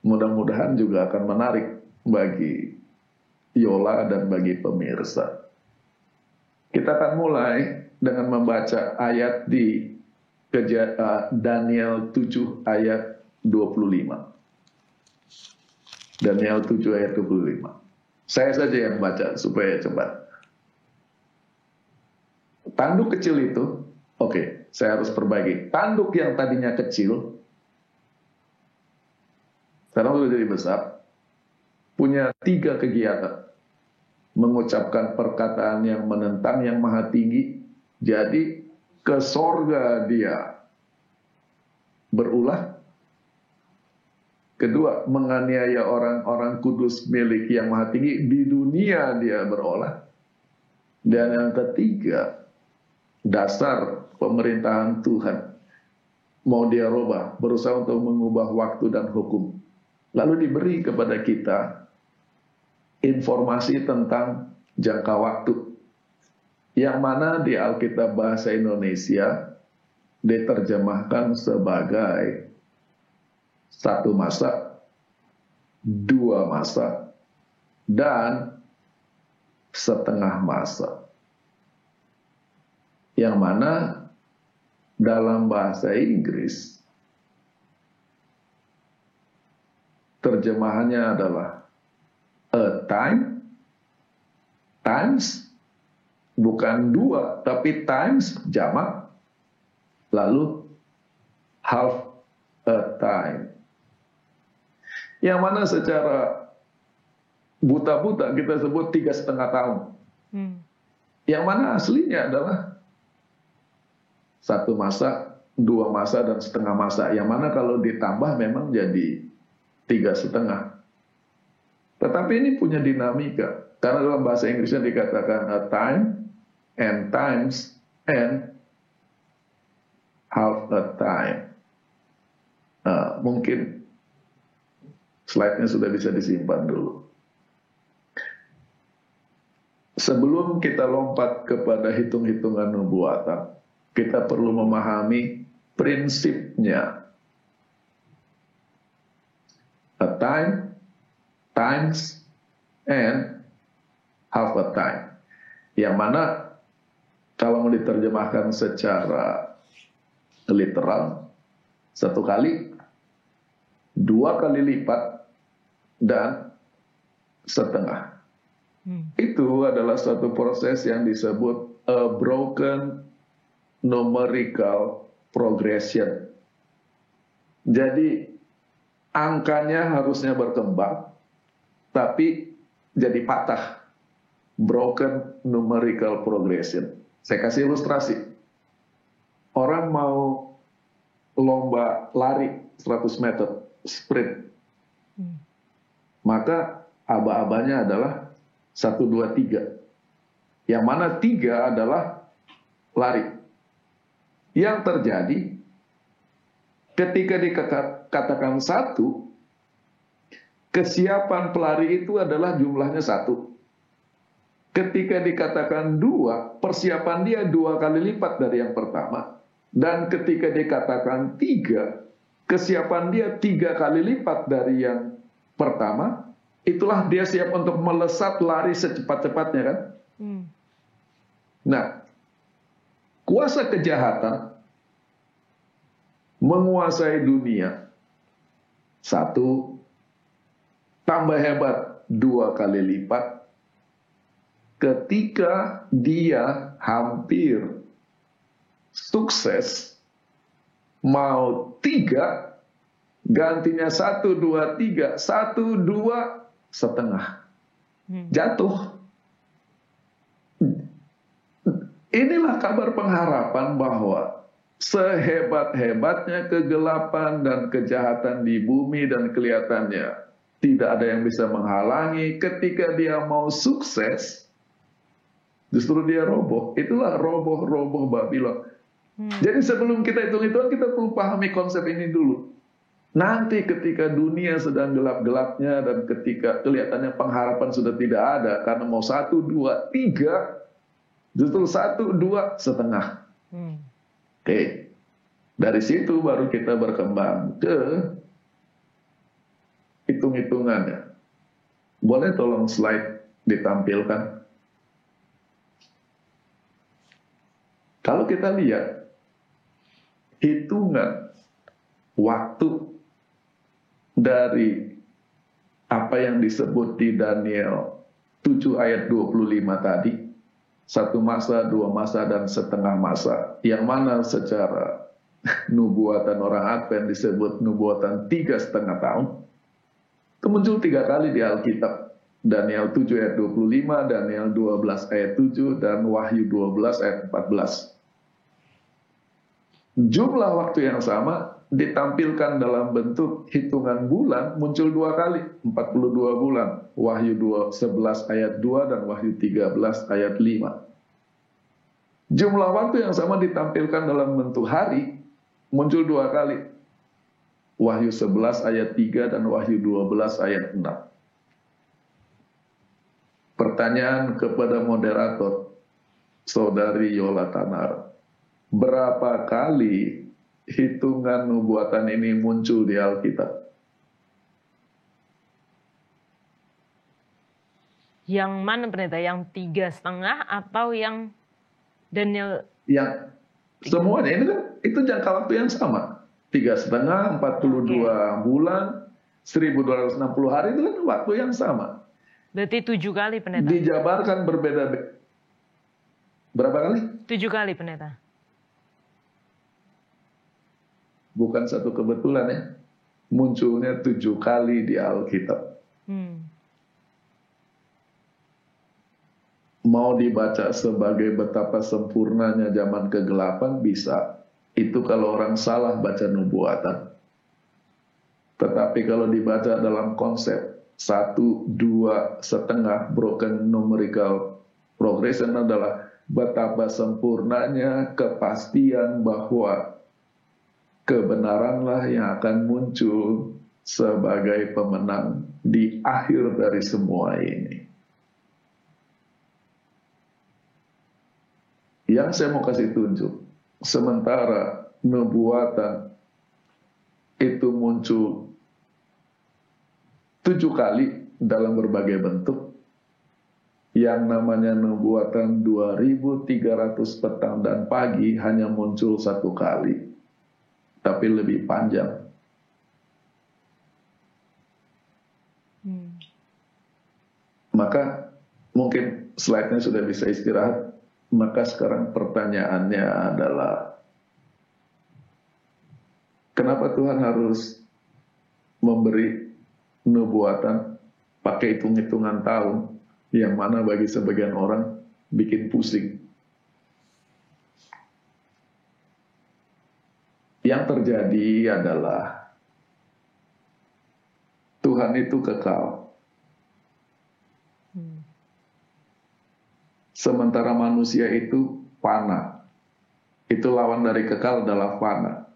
mudah-mudahan juga akan menarik bagi Yola dan bagi pemirsa. Kita akan mulai dengan membaca ayat di Daniel 7 ayat 25. Daniel 7 ayat 25. Saya saja yang baca supaya cepat. Tanduk kecil itu, oke, saya harus perbaiki. Tanduk yang tadinya kecil, sekarang sudah jadi besar, punya 3 kegiatan. Mengucapkan perkataan yang menentang yang maha tinggi, jadi ke sorga dia berulah. Kedua, menganiaya orang-orang kudus milik yang maha tinggi, di dunia dia berolah. Dan yang ketiga, dasar pemerintahan Tuhan mau dia rubah, berusaha untuk mengubah waktu dan hukum. Lalu diberi kepada kita informasi tentang jangka waktu, yang mana di Alkitab bahasa Indonesia diterjemahkan sebagai 1 masa, 2 masa, dan setengah masa. Yang mana dalam bahasa Inggris terjemahannya adalah a time, times, bukan 2, tapi times, jamak, lalu half a time. Yang mana secara buta-buta kita sebut 3,5 tahun. Yang mana aslinya adalah 1 masa, 2 masa, dan setengah masa. Yang mana kalau ditambah memang jadi 3,5. Tetapi ini punya dinamika. Karena dalam bahasa Inggrisnya dikatakan a time, and times, and half a time. Mungkin slide-nya sudah bisa disimpan dulu. Sebelum kita lompat kepada hitung-hitungan nubuatan, kita perlu memahami prinsipnya. A time, times, and half a time. Yang mana kalau mau diterjemahkan secara literal, 1 kali, 2 kali lipat, dan setengah. Itu adalah suatu proses yang disebut a broken numerical progression. Jadi angkanya harusnya berkembang, tapi jadi patah. Broken numerical progression. Saya kasih ilustrasi. Orang mau lomba lari 100 meter, sprint. Maka aba-abanya adalah 1, 2, 3. Yang mana 3 adalah lari. Yang terjadi ketika dikatakan 1, kesiapan pelari itu adalah jumlahnya 1. Ketika dikatakan 2, persiapan dia 2 kali lipat dari yang pertama. Dan ketika dikatakan 3, kesiapan dia 3 kali lipat dari yang pertama. Itulah dia siap untuk melesat lari secepat-cepatnya, kan? Nah, kuasa kejahatan menguasai dunia. 1, tambah hebat 2 kali lipat. Ketika dia hampir sukses, mau 3, gantinya 1, 2, 3, 1, 2, setengah. Jatuh. Inilah kabar pengharapan bahwa sehebat-hebatnya kegelapan dan kejahatan di bumi dan kelihatannya tidak ada yang bisa menghalangi, ketika dia mau sukses, Justru dia roboh. Itulah roboh-roboh Babylon. Jadi sebelum kita hitung-hitungan, kita perlu pahami konsep ini dulu. Nanti ketika dunia sedang gelap-gelapnya dan ketika kelihatannya pengharapan sudah tidak ada, karena mau 1, 2, 3, justru 1, 2, setengah. Oke. Dari situ baru kita berkembang ke hitung-hitungannya. Boleh tolong slide ditampilkan? Kalau kita lihat hitungan waktu dari apa yang disebut di Daniel 7 ayat 25 tadi, 1 masa, 2 masa, dan setengah masa, yang mana secara nubuatan orang Advent disebut nubuatan 3,5 tahun, itu muncul 3 kali di Alkitab. Daniel 7 ayat 25, Daniel 12 ayat 7, dan Wahyu 12 ayat 14. Jumlah waktu yang sama ditampilkan dalam bentuk hitungan bulan muncul 2 kali, 42 bulan. Wahyu 11 ayat 2 dan Wahyu 13 ayat 5. Jumlah waktu yang sama ditampilkan dalam bentuk hari muncul 2 kali. Wahyu 11 ayat 3 dan Wahyu 12 ayat 6. Pertanyaan kepada moderator, Saudari Yola Tanar, berapa kali hitungan nubuatan ini muncul di Alkitab? Yang mana pendeta? Yang 3,5 atau yang Daniel? Yang semuanya ini kan itu jangka waktu yang sama. 3,5, 42 bulan, 1260 hari itu kan waktu yang sama. Berarti 7 kali pendeta. Dijabarkan berbeda-beda. Berapa kali? 7 kali pendeta. Bukan satu kebetulan ya. Munculnya 7 kali di Alkitab. Mau dibaca sebagai betapa sempurnanya zaman kegelapan bisa. Itu kalau orang salah baca nubuatan. Tetapi kalau dibaca dalam konsep 1, 2, setengah broken numerical progression adalah betapa sempurnanya kepastian bahwa kebenaranlah yang akan muncul sebagai pemenang di akhir dari semua ini. Yang saya mau kasih tunjuk, sementara nubuatan itu muncul 7 kali dalam berbagai bentuk, yang namanya nubuatan 2300 petang dan pagi hanya muncul 1 kali, tapi lebih panjang. Maka mungkin slide-nya sudah bisa istirahat. Maka sekarang pertanyaannya adalah, kenapa Tuhan harus memberi nubuatan pakai hitung-hitungan tahun, yang mana bagi sebagian orang bikin pusing? Yang terjadi adalah Tuhan itu kekal. Sementara manusia itu fana. Itu lawan dari kekal adalah fana.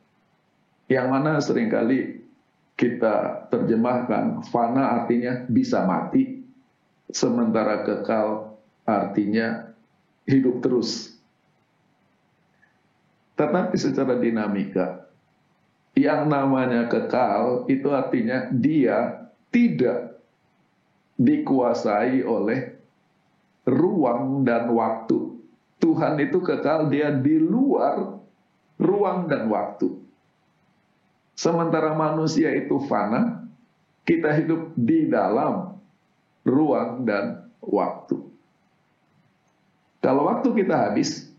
Yang mana seringkali kita terjemahkan fana artinya bisa mati, sementara kekal artinya hidup terus. Tetapi secara dinamika, yang namanya kekal itu artinya dia tidak dikuasai oleh ruang dan waktu. Tuhan itu kekal, dia di luar ruang dan waktu. Sementara manusia itu fana, kita hidup di dalam ruang dan waktu. Kalau waktu kita habis,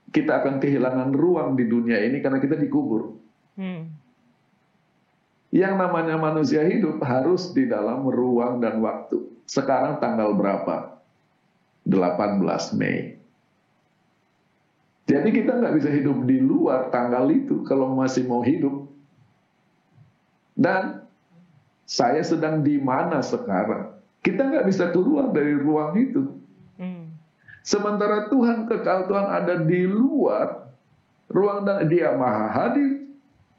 kita akan kehilangan ruang di dunia ini karena kita dikubur. Yang namanya manusia hidup harus di dalam ruang dan waktu. Sekarang tanggal berapa? 18 Mei. Jadi kita nggak bisa hidup di luar tanggal itu kalau masih mau hidup. Dan saya sedang di mana sekarang? Kita nggak bisa keluar dari ruang itu. Sementara Tuhan kekal, Tuhan ada di luar ruang, dan dia maha hadir,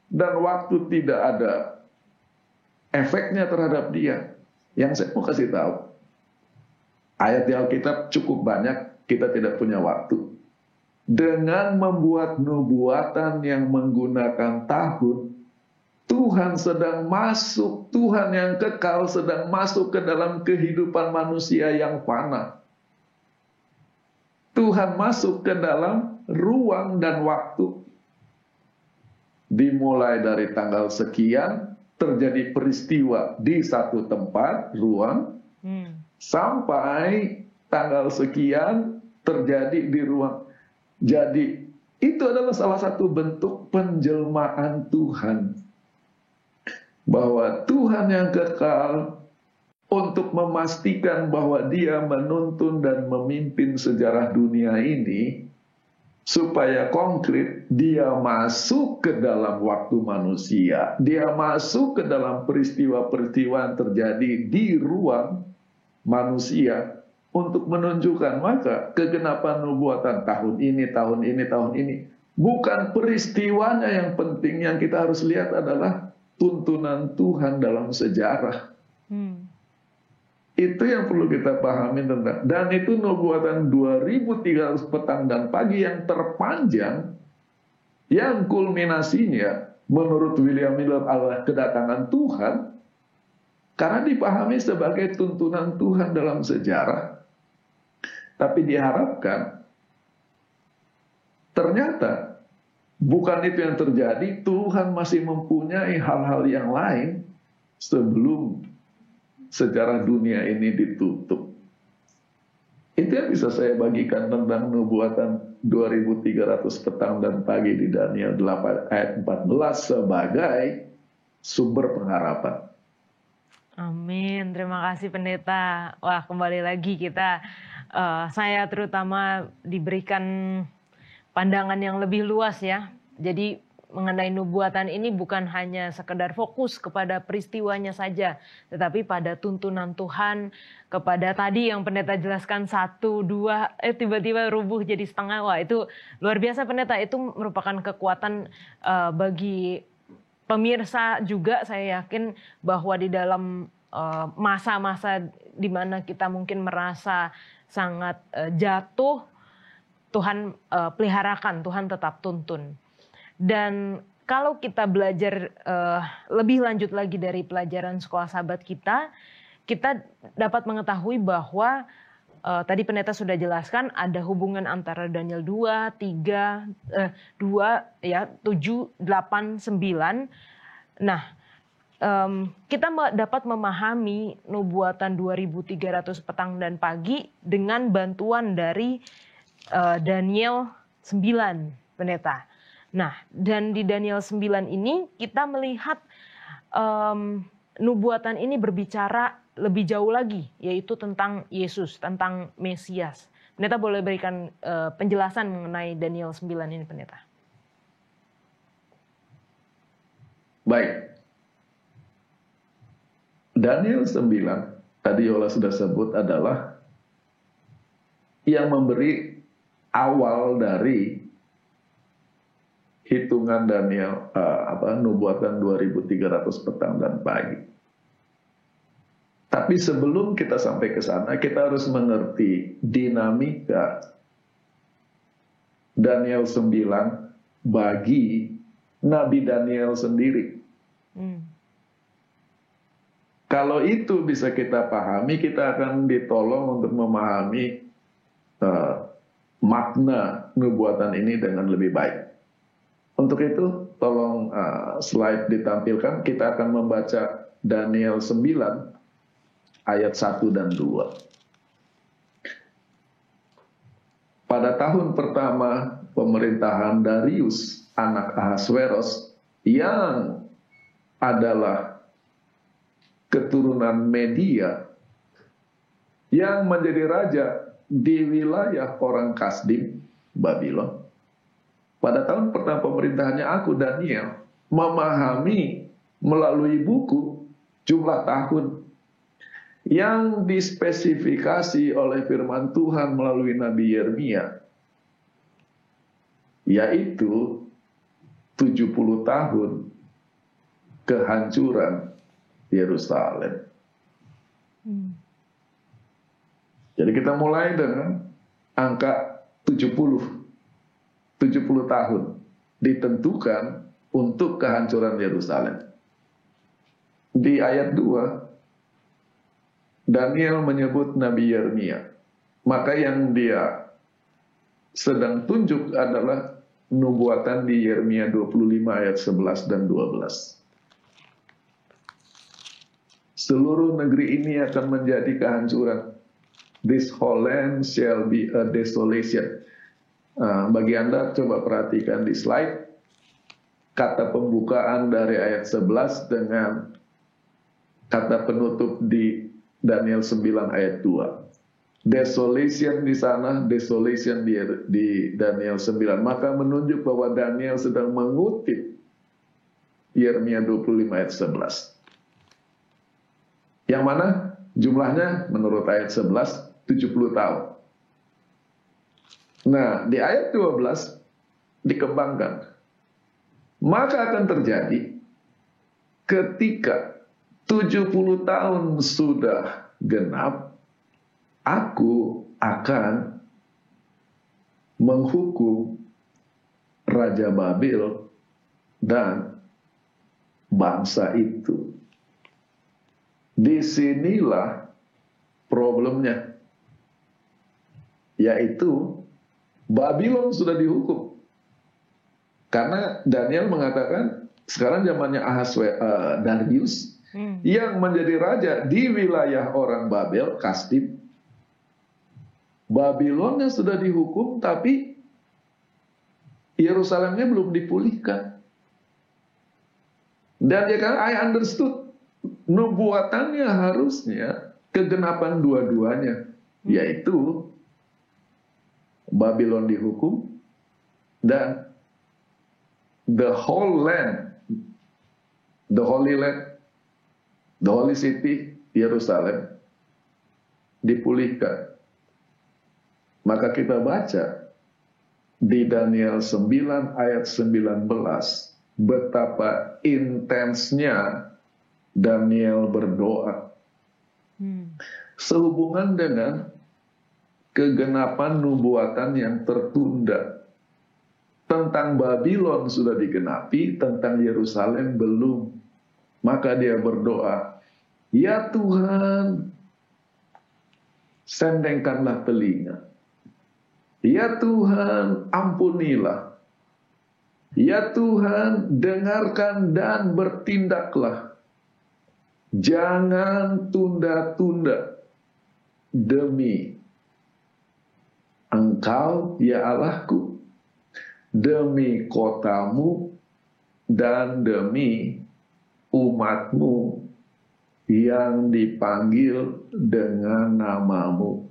dan waktu tidak ada efeknya terhadap dia. Yang saya mau kasih tahu, ayat di Alkitab cukup banyak, kita tidak punya waktu. Dengan membuat nubuatan yang menggunakan tahun, Tuhan sedang masuk, Tuhan yang kekal sedang masuk ke dalam kehidupan manusia yang fana. Tuhan masuk ke dalam ruang dan waktu. Dimulai dari tanggal sekian, terjadi peristiwa di satu tempat, ruang, sampai tanggal sekian, terjadi di ruang. Jadi, itu adalah salah satu bentuk penjelmaan Tuhan. Bahwa Tuhan yang kekal, untuk memastikan bahwa dia menuntun dan memimpin sejarah dunia ini, supaya konkret, dia masuk ke dalam waktu manusia. Dia masuk ke dalam peristiwa-peristiwa yang terjadi di ruang manusia, untuk menunjukkan maka kegenapan nubuatan tahun ini, tahun ini, tahun ini. Bukan peristiwanya yang penting, yang kita harus lihat adalah tuntunan Tuhan dalam sejarah. Itu yang perlu kita pahami tentang. Dan itu nubuatan 2300 petang dan pagi yang terpanjang, yang kulminasinya menurut William Miller adalah kedatangan Tuhan, karena dipahami sebagai tuntunan Tuhan dalam sejarah. Tapi diharapkan ternyata bukan itu yang terjadi. Tuhan masih mempunyai hal-hal yang lain sebelum sejarah dunia ini ditutup. Itu yang bisa saya bagikan tentang nubuatan 2300 petang dan pagi di Daniel 8 ayat 14 sebagai sumber pengharapan. Amin, terima kasih pendeta. Wah, kembali lagi kita, saya terutama diberikan pandangan yang lebih luas ya. Jadi mengenai nubuatan ini bukan hanya sekedar fokus kepada peristiwanya saja, tetapi pada tuntunan Tuhan, kepada tadi yang pendeta jelaskan 1, 2, tiba-tiba rubuh jadi setengah. Wah, itu luar biasa pendeta. Itu merupakan kekuatan bagi pemirsa juga. Saya yakin bahwa di dalam masa-masa di mana kita mungkin merasa sangat jatuh, Tuhan peliharakan, Tuhan tetap tuntun. Dan kalau kita belajar lebih lanjut lagi dari pelajaran sekolah sahabat kita dapat mengetahui bahwa tadi pendeta sudah jelaskan ada hubungan antara Daniel 2, 3, 2, ya, 7, 8, 9. Nah, kita dapat memahami nubuatan 2300 petang dan pagi dengan bantuan dari Daniel 9, pendeta. Nah, dan di Daniel 9 ini kita melihat nubuatan ini berbicara lebih jauh lagi, yaitu tentang Yesus, tentang Mesias. Pendeta boleh berikan penjelasan mengenai Daniel 9 ini, pendeta? Baik. Daniel 9, tadi Yola sudah sebut, adalah yang memberi awal dari hitungan Daniel, nubuatan 2300 petang dan pagi. Tapi sebelum kita sampai ke sana, kita harus mengerti dinamika Daniel 9 bagi Nabi Daniel sendiri. Kalau itu bisa kita pahami, kita akan ditolong untuk memahami makna nubuatan ini dengan lebih baik. Untuk itu, tolong slide ditampilkan. Kita akan membaca Daniel 9, ayat 1 dan 2. Pada tahun pertama pemerintahan Darius, anak Ahasveros, yang adalah keturunan Media, yang menjadi raja di wilayah orang Kasdim, Babylon. Pada tahun pertama pemerintahannya, aku Daniel memahami melalui buku jumlah tahun yang dispesifikasi oleh firman Tuhan melalui Nabi Yeremia, yaitu 70 tahun kehancuran Yerusalem. Jadi kita mulai dengan angka 70 tahun ditentukan untuk kehancuran Yerusalem. Di ayat 2, Daniel menyebut Nabi Yeremia. Maka yang dia sedang tunjuk adalah nubuatan di Yeremia 25 ayat 11 dan 12. Seluruh negeri ini akan menjadi kehancuran. This whole land shall be a desolation. Bagi Anda coba perhatikan di slide kata pembukaan dari ayat 11 dengan kata penutup di Daniel 9 ayat 2. Desolation di sana, desolation di Daniel 9. Maka menunjuk bahwa Daniel sedang mengutip Yeremia 25 ayat 11. Yang mana jumlahnya menurut ayat 11, 70 tahun. Nah, di ayat 12 dikembangkan. Maka akan terjadi ketika 70 tahun sudah genap, aku akan menghukum Raja Babel dan bangsa itu. Disinilah problemnya, yaitu Babylon sudah dihukum. Karena Daniel mengatakan sekarang zamannya Darius yang menjadi raja di wilayah orang Babel, Kasdim. Babylonnya sudah dihukum, tapi Yerusalemnya belum dipulihkan. Dan dia kan, I understood, nubuatannya harusnya kegenapan dua-duanya, yaitu Babylon dihukum dan the whole land, the Holy Land, the Holy City, Yerusalem dipulihkan. Maka kita baca di Daniel 9 ayat 19 betapa intensnya Daniel berdoa sehubungan dengan kegenapan nubuatan yang tertunda. Tentang Babylon sudah digenapi, tentang Yerusalem belum. Maka dia berdoa, ya Tuhan, sendengkanlah telinga. Ya Tuhan, ampunilah. Ya Tuhan, dengarkan dan bertindaklah. Jangan tunda-tunda demi Engkau, ya Allahku, demi kotamu dan demi umatmu yang dipanggil dengan namamu.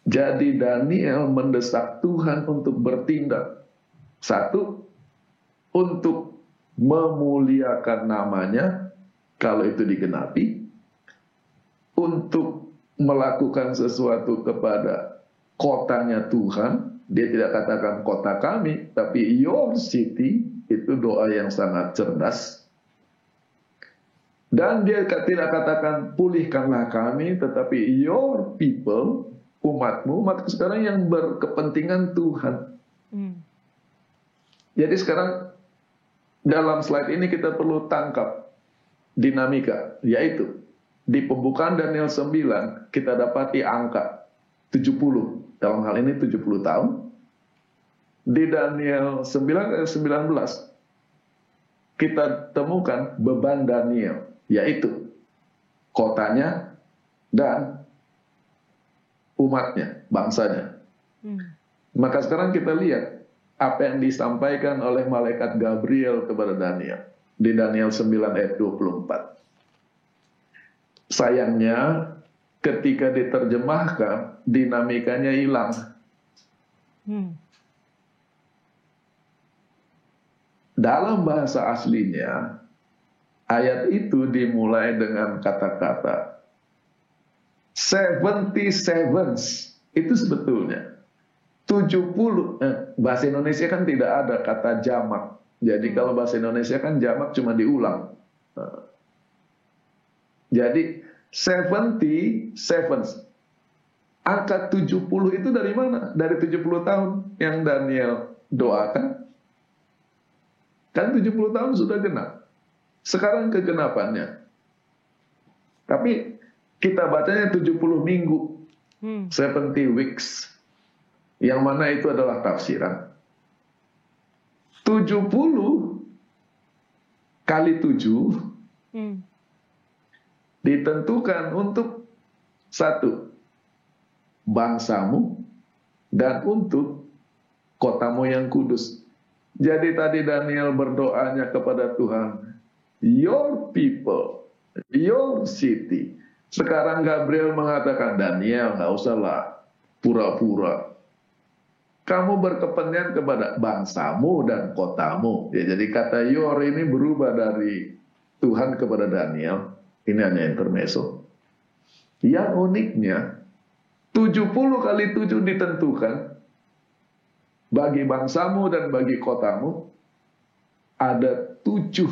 Jadi Daniel mendesak Tuhan untuk bertindak. Satu, untuk memuliakan namanya, kalau itu digenapi. Untuk melakukan sesuatu kepada kotanya Tuhan. Dia tidak katakan kota kami, tapi your city. Itu doa yang sangat cerdas. Dan dia tidak katakan pulihkanlah kami, tetapi your people, umatmu. Maka sekarang yang berkepentingan Tuhan. Jadi sekarang dalam slide ini kita perlu tangkap dinamika, yaitu di pembukaan Daniel 9 kita dapati angka 70, dalam hal ini 70 tahun. Di Daniel 9 ayat 19 kita temukan beban Daniel, yaitu kotanya dan umatnya, bangsanya. Maka sekarang kita lihat apa yang disampaikan oleh malaikat Gabriel kepada Daniel di Daniel 9 ayat 24. Sayangnya ketika diterjemahkan dinamikanya hilang. Dalam bahasa aslinya Ayat itu dimulai dengan kata-kata 77. Itu sebetulnya 70. Bahasa Indonesia kan tidak ada kata jamak. Jadi kalau bahasa Indonesia kan jamak cuma diulang. Jadi 77. Angka 70 itu dari mana? Dari 70 tahun yang Daniel doakan. Kan 70 tahun sudah genap. Sekarang kegenapannya. Tapi kita bacanya 70 minggu. 70 weeks. Yang mana itu adalah tafsiran. 70 kali 7 ditentukan untuk satu, bangsamu, dan untuk kotamu yang kudus. Jadi tadi Daniel berdoanya kepada Tuhan, your people, your city. Sekarang Gabriel mengatakan, Daniel, nggak usahlah pura-pura. Kamu berkepentingan kepada bangsamu dan kotamu. Ya, jadi kata your ini berubah dari Tuhan kepada Daniel. Ini hanya intermezzo. Yang uniknya, 70 kali 7 ditentukan. Bagi bangsamu dan bagi kotamu, ada 7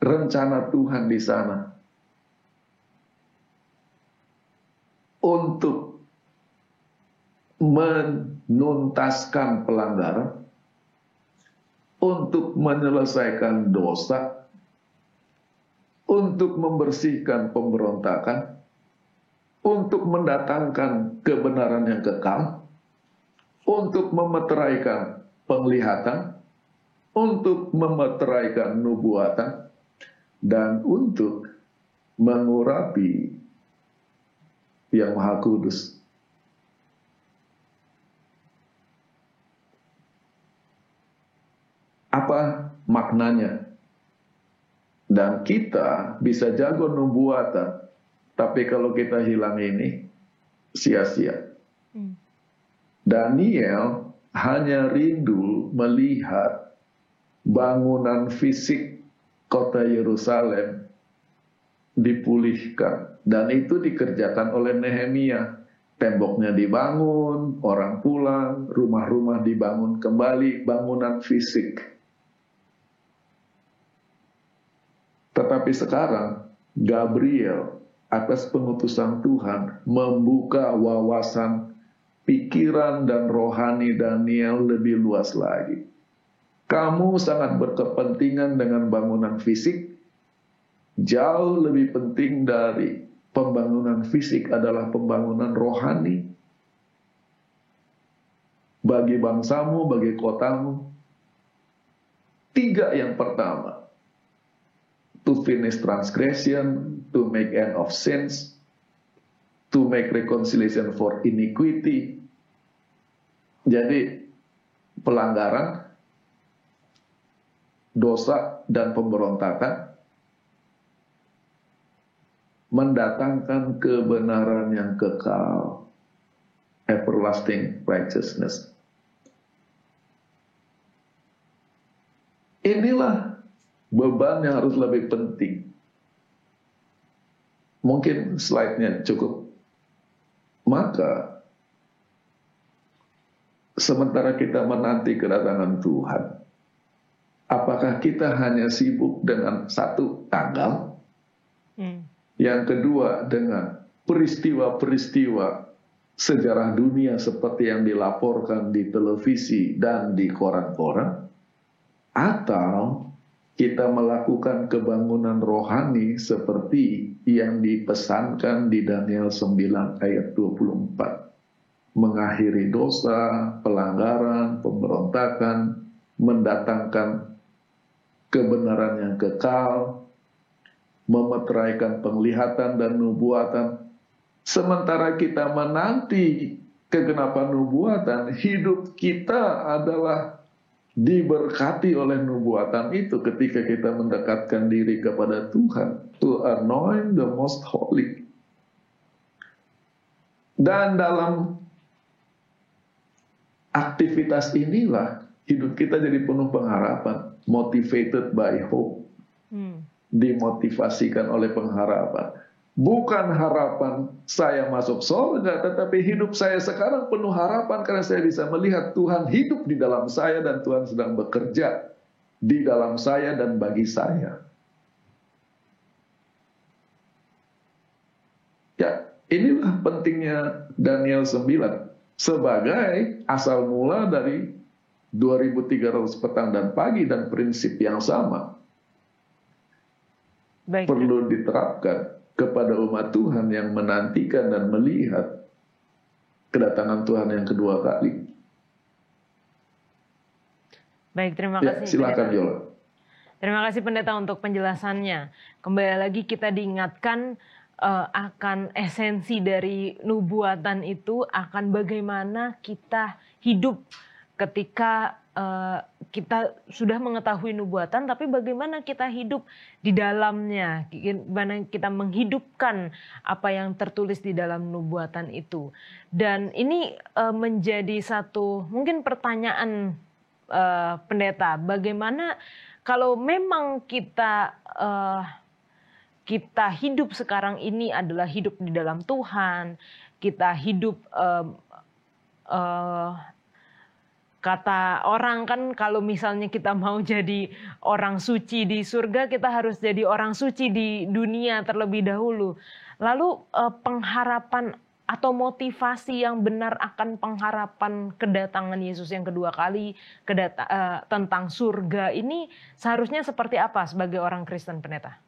rencana Tuhan di sana. Untuk menuntaskan pelanggaran, untuk menyelesaikan dosa, untuk membersihkan pemberontakan, untuk mendatangkan kebenaran yang kekal, untuk memeteraikan penglihatan, untuk memeteraikan nubuatan, dan untuk mengurapi yang Maha Kudus. Apa maknanya? Dan kita bisa jago nubuatan, tapi kalau kita hilang ini, sia-sia. Daniel hanya rindu melihat bangunan fisik kota Yerusalem dipulihkan. Dan itu dikerjakan oleh Nehemia. Temboknya dibangun, orang pulang, rumah-rumah dibangun kembali, bangunan fisik. Tetapi sekarang, Gabriel atas pengutusan Tuhan membuka wawasan pikiran dan rohani Daniel lebih luas lagi. Kamu sangat berkepentingan dengan bangunan fisik. Jauh lebih penting dari pembangunan fisik adalah pembangunan rohani. Bagi bangsamu, bagi kotamu. 3 yang pertama. To finish transgression, to make end of sins, to make reconciliation for iniquity. Jadi pelanggaran, dosa, dan pemberontakan mendatangkan kebenaran yang kekal, everlasting righteousness. Inilah beban yang harus lebih penting. Mungkin slide-nya cukup. Maka, sementara kita menanti kedatangan Tuhan, apakah kita hanya sibuk dengan satu tanggal? Yang kedua dengan peristiwa-peristiwa sejarah dunia seperti yang dilaporkan di televisi dan di koran-koran? Atau kita melakukan kebangunan rohani seperti yang dipesankan di Daniel 9 ayat 24. Mengakhiri dosa, pelanggaran, pemberontakan, mendatangkan kebenaran yang kekal, memeteraikan penglihatan dan nubuatan. Sementara kita menanti kegenapan nubuatan, hidup kita adalah diberkati oleh nubuatan itu ketika kita mendekatkan diri kepada Tuhan. To anoint the most holy. Dan dalam aktivitas inilah hidup kita jadi penuh pengharapan, motivated by hope. dimotivasikan oleh pengharapan. Bukan harapan saya masuk surga, tetapi hidup saya sekarang penuh harapan karena saya bisa melihat Tuhan hidup di dalam saya dan Tuhan sedang bekerja di dalam saya dan bagi saya. Ya, inilah pentingnya Daniel 9 sebagai asal mula dari 2300 petang dan pagi dan prinsip yang sama. Baik. Perlu diterapkan kepada umat Tuhan yang menantikan dan melihat kedatangan Tuhan yang kedua kali. Baik, terima kasih. Silakan Yola. Terima kasih Pendeta untuk penjelasannya. Kembali lagi kita diingatkan akan esensi dari nubuatan itu, akan bagaimana kita hidup ketika kita sudah mengetahui nubuatan, tapi bagaimana kita hidup di dalamnya, bagaimana kita menghidupkan apa yang tertulis di dalam nubuatan itu. Dan ini menjadi satu mungkin pertanyaan Pendeta, bagaimana kalau memang kita hidup sekarang ini adalah hidup di dalam Tuhan, kita hidup kata orang kan kalau misalnya kita mau jadi orang suci di surga, kita harus jadi orang suci di dunia terlebih dahulu. Lalu pengharapan atau motivasi yang benar akan pengharapan kedatangan Yesus yang kedua kali, tentang surga ini seharusnya seperti apa sebagai orang Kristen, Pendeta?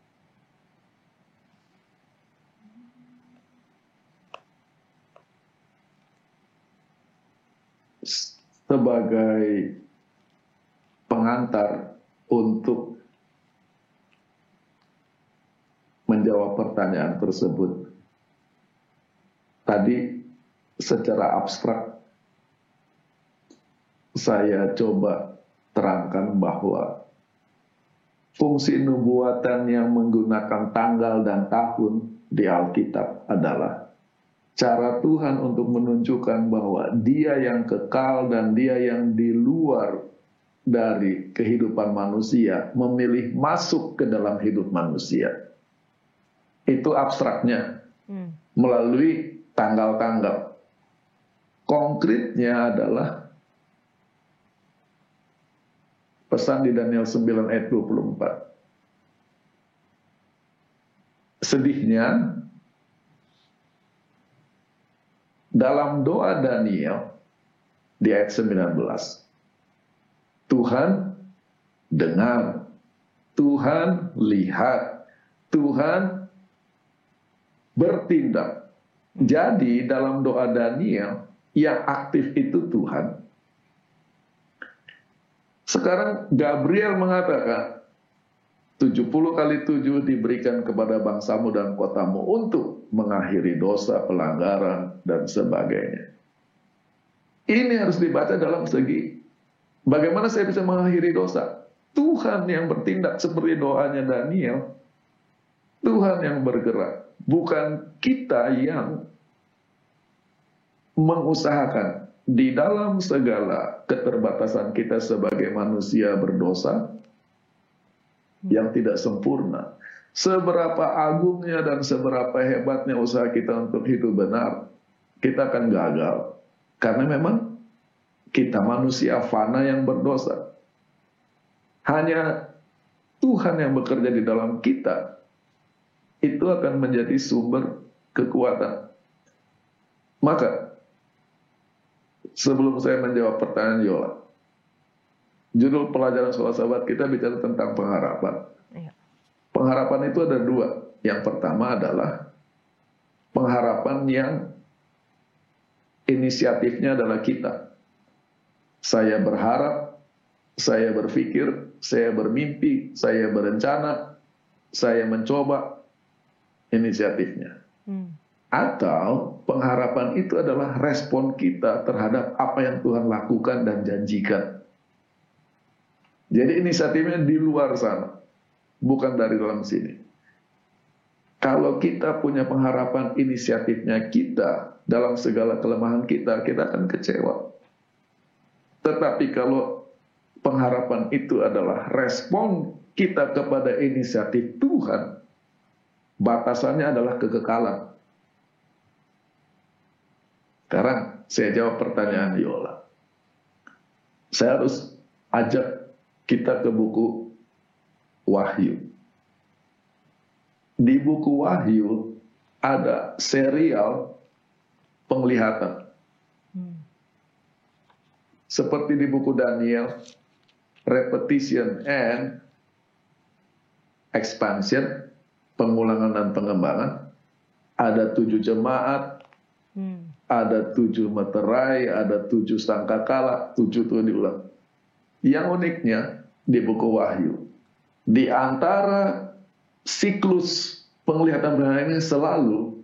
Sebagai pengantar untuk menjawab pertanyaan tersebut, tadi secara abstrak saya coba terangkan bahwa fungsi nubuatan yang menggunakan tanggal dan tahun di Alkitab adalah cara Tuhan untuk menunjukkan bahwa Dia yang kekal dan Dia yang di luar dari kehidupan manusia memilih masuk ke dalam hidup manusia. Itu abstraknya melalui tanggal-tanggal. Konkretnya adalah pesan di Daniel 9 ayat 24. Sedihnya, dalam doa Daniel di ayat 19, Tuhan dengar, Tuhan lihat, Tuhan bertindak. Jadi dalam doa Daniel yang aktif itu Tuhan. Sekarang Gabriel mengatakan 70 kali 7 diberikan kepada bangsamu dan kotamu untuk mengakhiri dosa, pelanggaran, dan sebagainya. Ini harus dibaca dalam segi bagaimana saya bisa mengakhiri dosa. Tuhan yang bertindak seperti doanya Daniel. Tuhan yang bergerak. Bukan kita yang mengusahakan di dalam segala keterbatasan kita sebagai manusia berdosa yang tidak sempurna. Seberapa agungnya dan seberapa hebatnya usaha kita untuk hidup benar, kita akan gagal. Karena memang kita manusia fana yang berdosa. Hanya Tuhan yang bekerja di dalam kita, itu akan menjadi sumber kekuatan. Maka, sebelum saya menjawab pertanyaan Yola, judul pelajaran Sekolah Sahabat kita bicara tentang pengharapan. Pengharapan itu ada dua. Yang pertama adalah pengharapan yang inisiatifnya adalah kita. Saya berharap, saya berpikir, saya bermimpi, saya berencana, saya mencoba, inisiatifnya. Atau pengharapan itu adalah respon kita terhadap apa yang Tuhan lakukan dan janjikan. Jadi inisiatifnya di luar sana, bukan dari dalam sini. Kalau kita punya pengharapan inisiatifnya kita dalam segala kelemahan kita, kita akan kecewa. Tetapi kalau pengharapan itu adalah respon kita kepada inisiatif Tuhan, batasannya adalah kekekalan. Sekarang saya jawab pertanyaan Yola. Saya harus ajak kita ke buku Wahyu. Di buku Wahyu ada serial penglihatan. Seperti di buku Daniel, repetition and expansion, pengulangan dan pengembangan. Ada 7 jemaat, ada 7 meterai, ada 7 sangkakala, 7 itu diulang. Yang uniknya di buku Wahyu, di antara siklus penglihatan ini selalu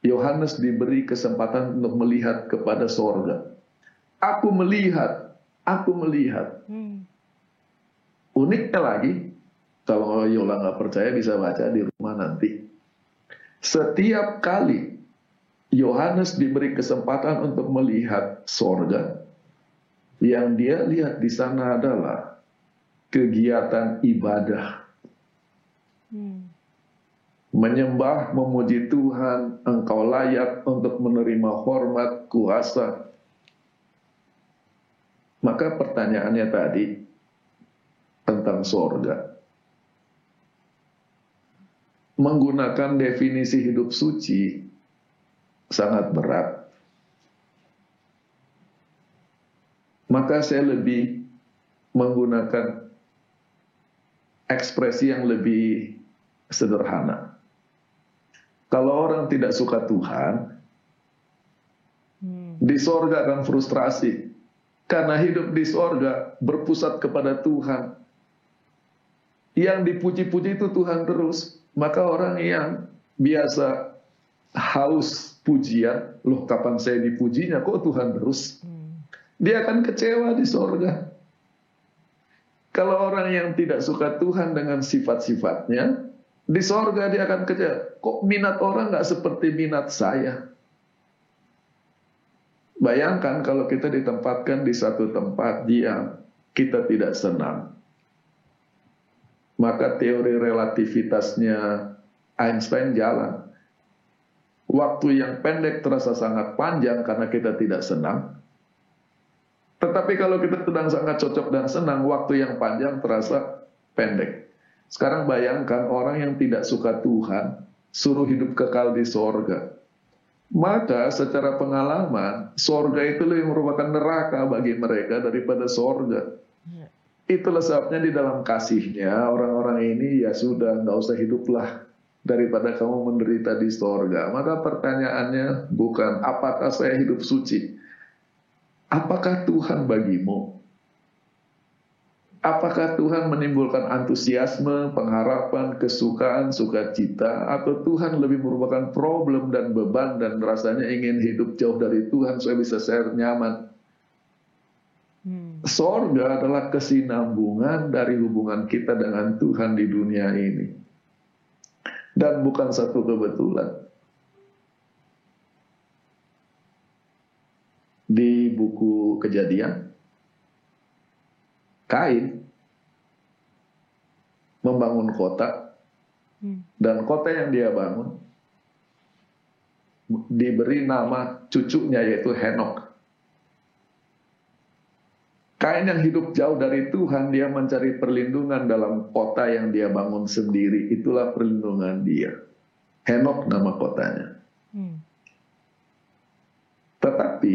Yohanes diberi kesempatan untuk melihat kepada sorga. Aku melihat, aku melihat. Uniknya lagi, kalau Yola nggak percaya bisa baca di rumah nanti. Setiap kali Yohanes diberi kesempatan untuk melihat sorga, yang dia lihat di sana adalah kegiatan ibadah. Menyembah, memuji Tuhan, Engkau layak untuk menerima hormat, kuasa. Maka pertanyaannya tadi tentang sorga. Menggunakan definisi hidup suci sangat berat. Maka saya lebih menggunakan ekspresi yang lebih sederhana. Kalau orang tidak suka Tuhan, di sorga akan frustrasi. Karena hidup di sorga berpusat kepada Tuhan. Yang dipuji-puji itu Tuhan terus. Maka orang yang biasa haus pujian, loh kapan saya dipujinya, kok Tuhan terus? Dia akan kecewa di sorga. Kalau orang yang tidak suka Tuhan dengan sifat-sifatnya, di sorga dia akan kecewa. Kok minat orang nggak seperti minat saya? Bayangkan kalau kita ditempatkan di satu tempat yang kita tidak senang. Maka teori relativitasnya Einstein jalan. Waktu yang pendek terasa sangat panjang karena kita tidak senang. Tetapi kalau kita sedang sangat cocok dan senang, waktu yang panjang terasa pendek. Sekarang bayangkan orang yang tidak suka Tuhan, suruh hidup kekal di sorga. Maka secara pengalaman, sorga itu lebih merupakan neraka bagi mereka daripada sorga. Itulah sebabnya di dalam kasihnya, orang-orang ini ya sudah, nggak usah hiduplah daripada kamu menderita di sorga. Maka pertanyaannya bukan apakah saya hidup suci. Apakah Tuhan bagimu? Apakah Tuhan menimbulkan antusiasme, pengharapan, kesukaan, sukacita, atau Tuhan lebih merupakan problem dan beban dan rasanya ingin hidup jauh dari Tuhan supaya bisa saya nyaman? Sorga adalah kesinambungan dari hubungan kita dengan Tuhan di dunia ini. Dan bukan satu kebetulan. Di buku Kejadian, Kain membangun kota, dan kota yang dia bangun diberi nama cucunya yaitu Henok. Kain yang hidup jauh dari Tuhan, dia mencari perlindungan dalam kota yang dia bangun sendiri. Itulah perlindungan dia. Henok nama kotanya. Tetapi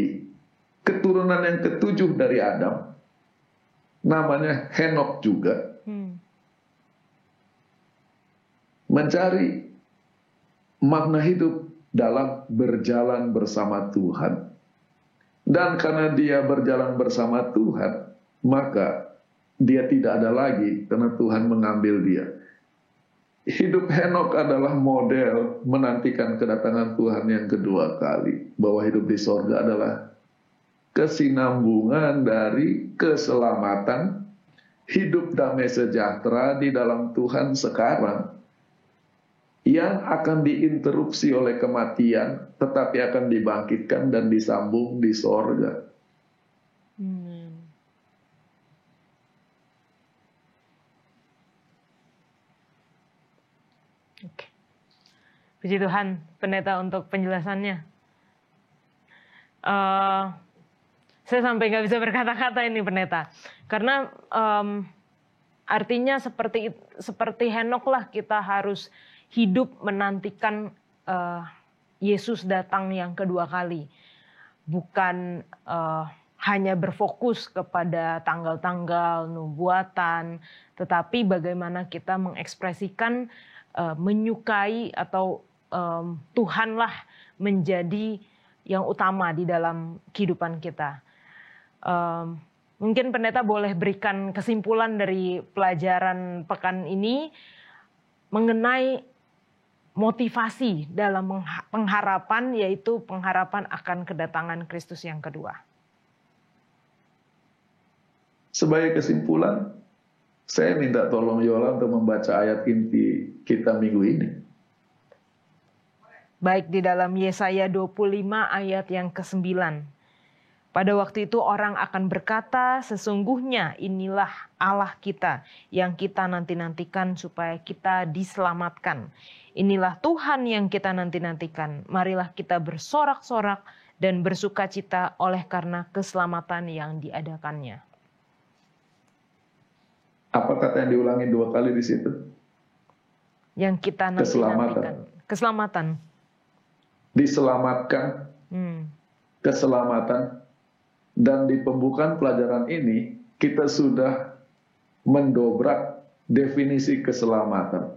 keturunan yang ketujuh dari Adam, namanya Henok juga, mencari makna hidup dalam berjalan bersama Tuhan. Dan karena dia berjalan bersama Tuhan, maka dia tidak ada lagi karena Tuhan mengambil dia. Hidup Henok adalah model menantikan kedatangan Tuhan yang kedua kali. Bahwa hidup di sorga adalah kesinambungan dari keselamatan, hidup damai sejahtera di dalam Tuhan sekarang, yang akan diinterupsi oleh kematian, tetapi akan dibangkitkan dan disambung di sorga. Oke. Puji Tuhan, Pendeta, untuk penjelasannya. Saya sampai nggak bisa berkata-kata ini, Pendeta. Karena artinya seperti Henok lah, kita harus hidup menantikan Yesus datang yang kedua kali. Bukan hanya berfokus kepada tanggal-tanggal nubuatan, tetapi bagaimana kita mengekspresikan, menyukai atau Tuhanlah menjadi yang utama di dalam kehidupan kita. Mungkin Pendeta boleh berikan kesimpulan dari pelajaran pekan ini mengenai motivasi dalam pengharapan, yaitu pengharapan akan kedatangan Kristus yang kedua. Sebagai kesimpulan, saya minta tolong Yola untuk membaca ayat inti kita minggu ini. Baik, di dalam Yesaya 25 ayat yang ke-9. Pada waktu itu orang akan berkata, sesungguhnya inilah Allah kita yang kita nanti-nantikan supaya kita diselamatkan. Inilah Tuhan yang kita nanti-nantikan. Marilah kita bersorak-sorak dan bersukacita oleh karena keselamatan yang diadakannya. Apa kata yang diulangi 2 kali di situ? Yang kita nanti-nantikan. Keselamatan. Diselamatkan. Keselamatan. Dan di pembukaan pelajaran ini, kita sudah mendobrak definisi keselamatan.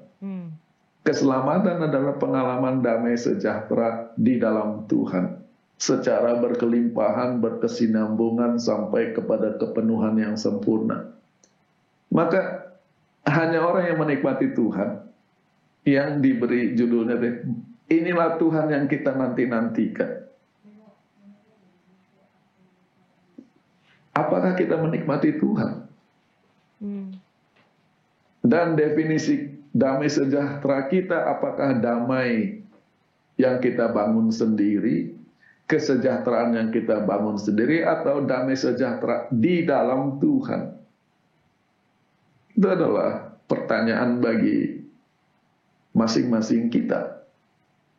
Keselamatan adalah pengalaman damai sejahtera di dalam Tuhan. Secara berkelimpahan, berkesinambungan, sampai kepada kepenuhan yang sempurna. Maka, hanya orang yang menikmati Tuhan, yang diberi judulnya, inilah Tuhan yang kita nanti-nantikan. Apakah kita menikmati Tuhan? Dan definisi damai sejahtera kita, apakah damai yang kita bangun sendiri, kesejahteraan yang kita bangun sendiri, atau damai sejahtera di dalam Tuhan? Itu adalah pertanyaan bagi masing-masing kita.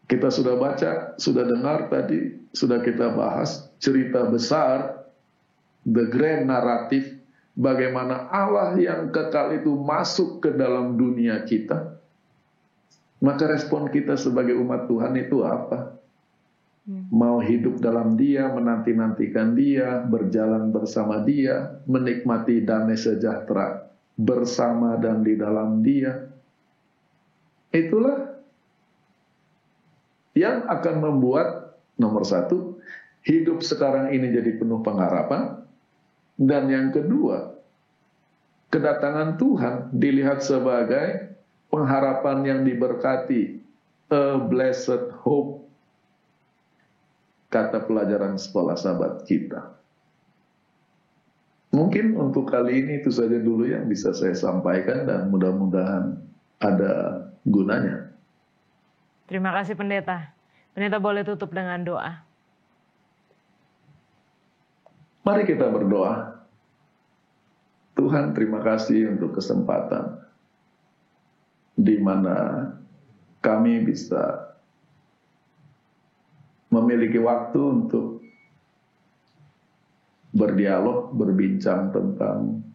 Kita sudah baca, sudah dengar tadi, sudah kita bahas cerita besar, the grand narrative, bagaimana Allah yang kekal itu masuk ke dalam dunia kita. Maka respon kita sebagai umat Tuhan itu apa? Mau hidup dalam Dia, menanti-nantikan Dia, berjalan bersama Dia, menikmati damai sejahtera bersama dan di dalam Dia. Itulah yang akan membuat, nomor 1, hidup sekarang ini jadi penuh pengharapan. Dan yang kedua, kedatangan Tuhan dilihat sebagai pengharapan yang diberkati, a blessed hope, kata pelajaran sekolah sahabat kita. Mungkin untuk kali ini itu saja dulu yang bisa saya sampaikan, dan mudah-mudahan ada gunanya. Terima kasih Pendeta. Pendeta boleh tutup dengan doa. Mari kita berdoa. Tuhan, terima kasih untuk kesempatan di mana kami bisa memiliki waktu untuk berdialog, berbincang tentang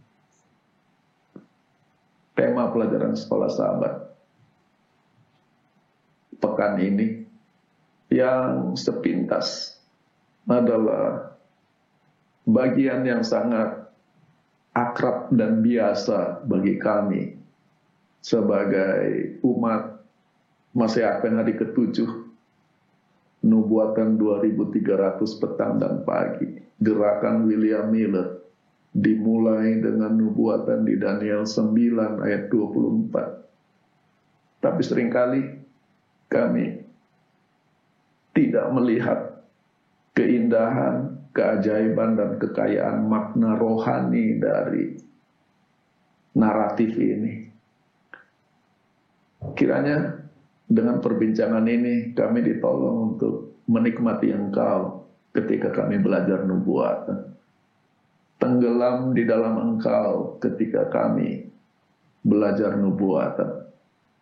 tema pelajaran sekolah sahabat pekan ini, yang sepintas adalah bagian yang sangat akrab dan biasa bagi kami sebagai umat masih akan hari ke-7 nubuatan 2300 petang dan pagi, gerakan William Miller dimulai dengan nubuatan di Daniel 9 ayat 24. Tapi seringkali kami tidak melihat keindahan, keajaiban, dan kekayaan makna rohani dari naratif ini. Kiranya dengan perbincangan ini kami ditolong untuk menikmati Engkau ketika kami belajar nubuatan. Tenggelam di dalam Engkau ketika kami belajar nubuatan.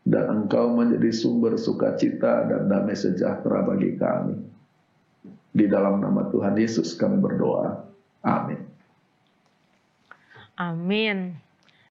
dan Engkau menjadi sumber sukacita dan damai sejahtera bagi kami. Di dalam nama Tuhan Yesus kami berdoa. Amin. Amin.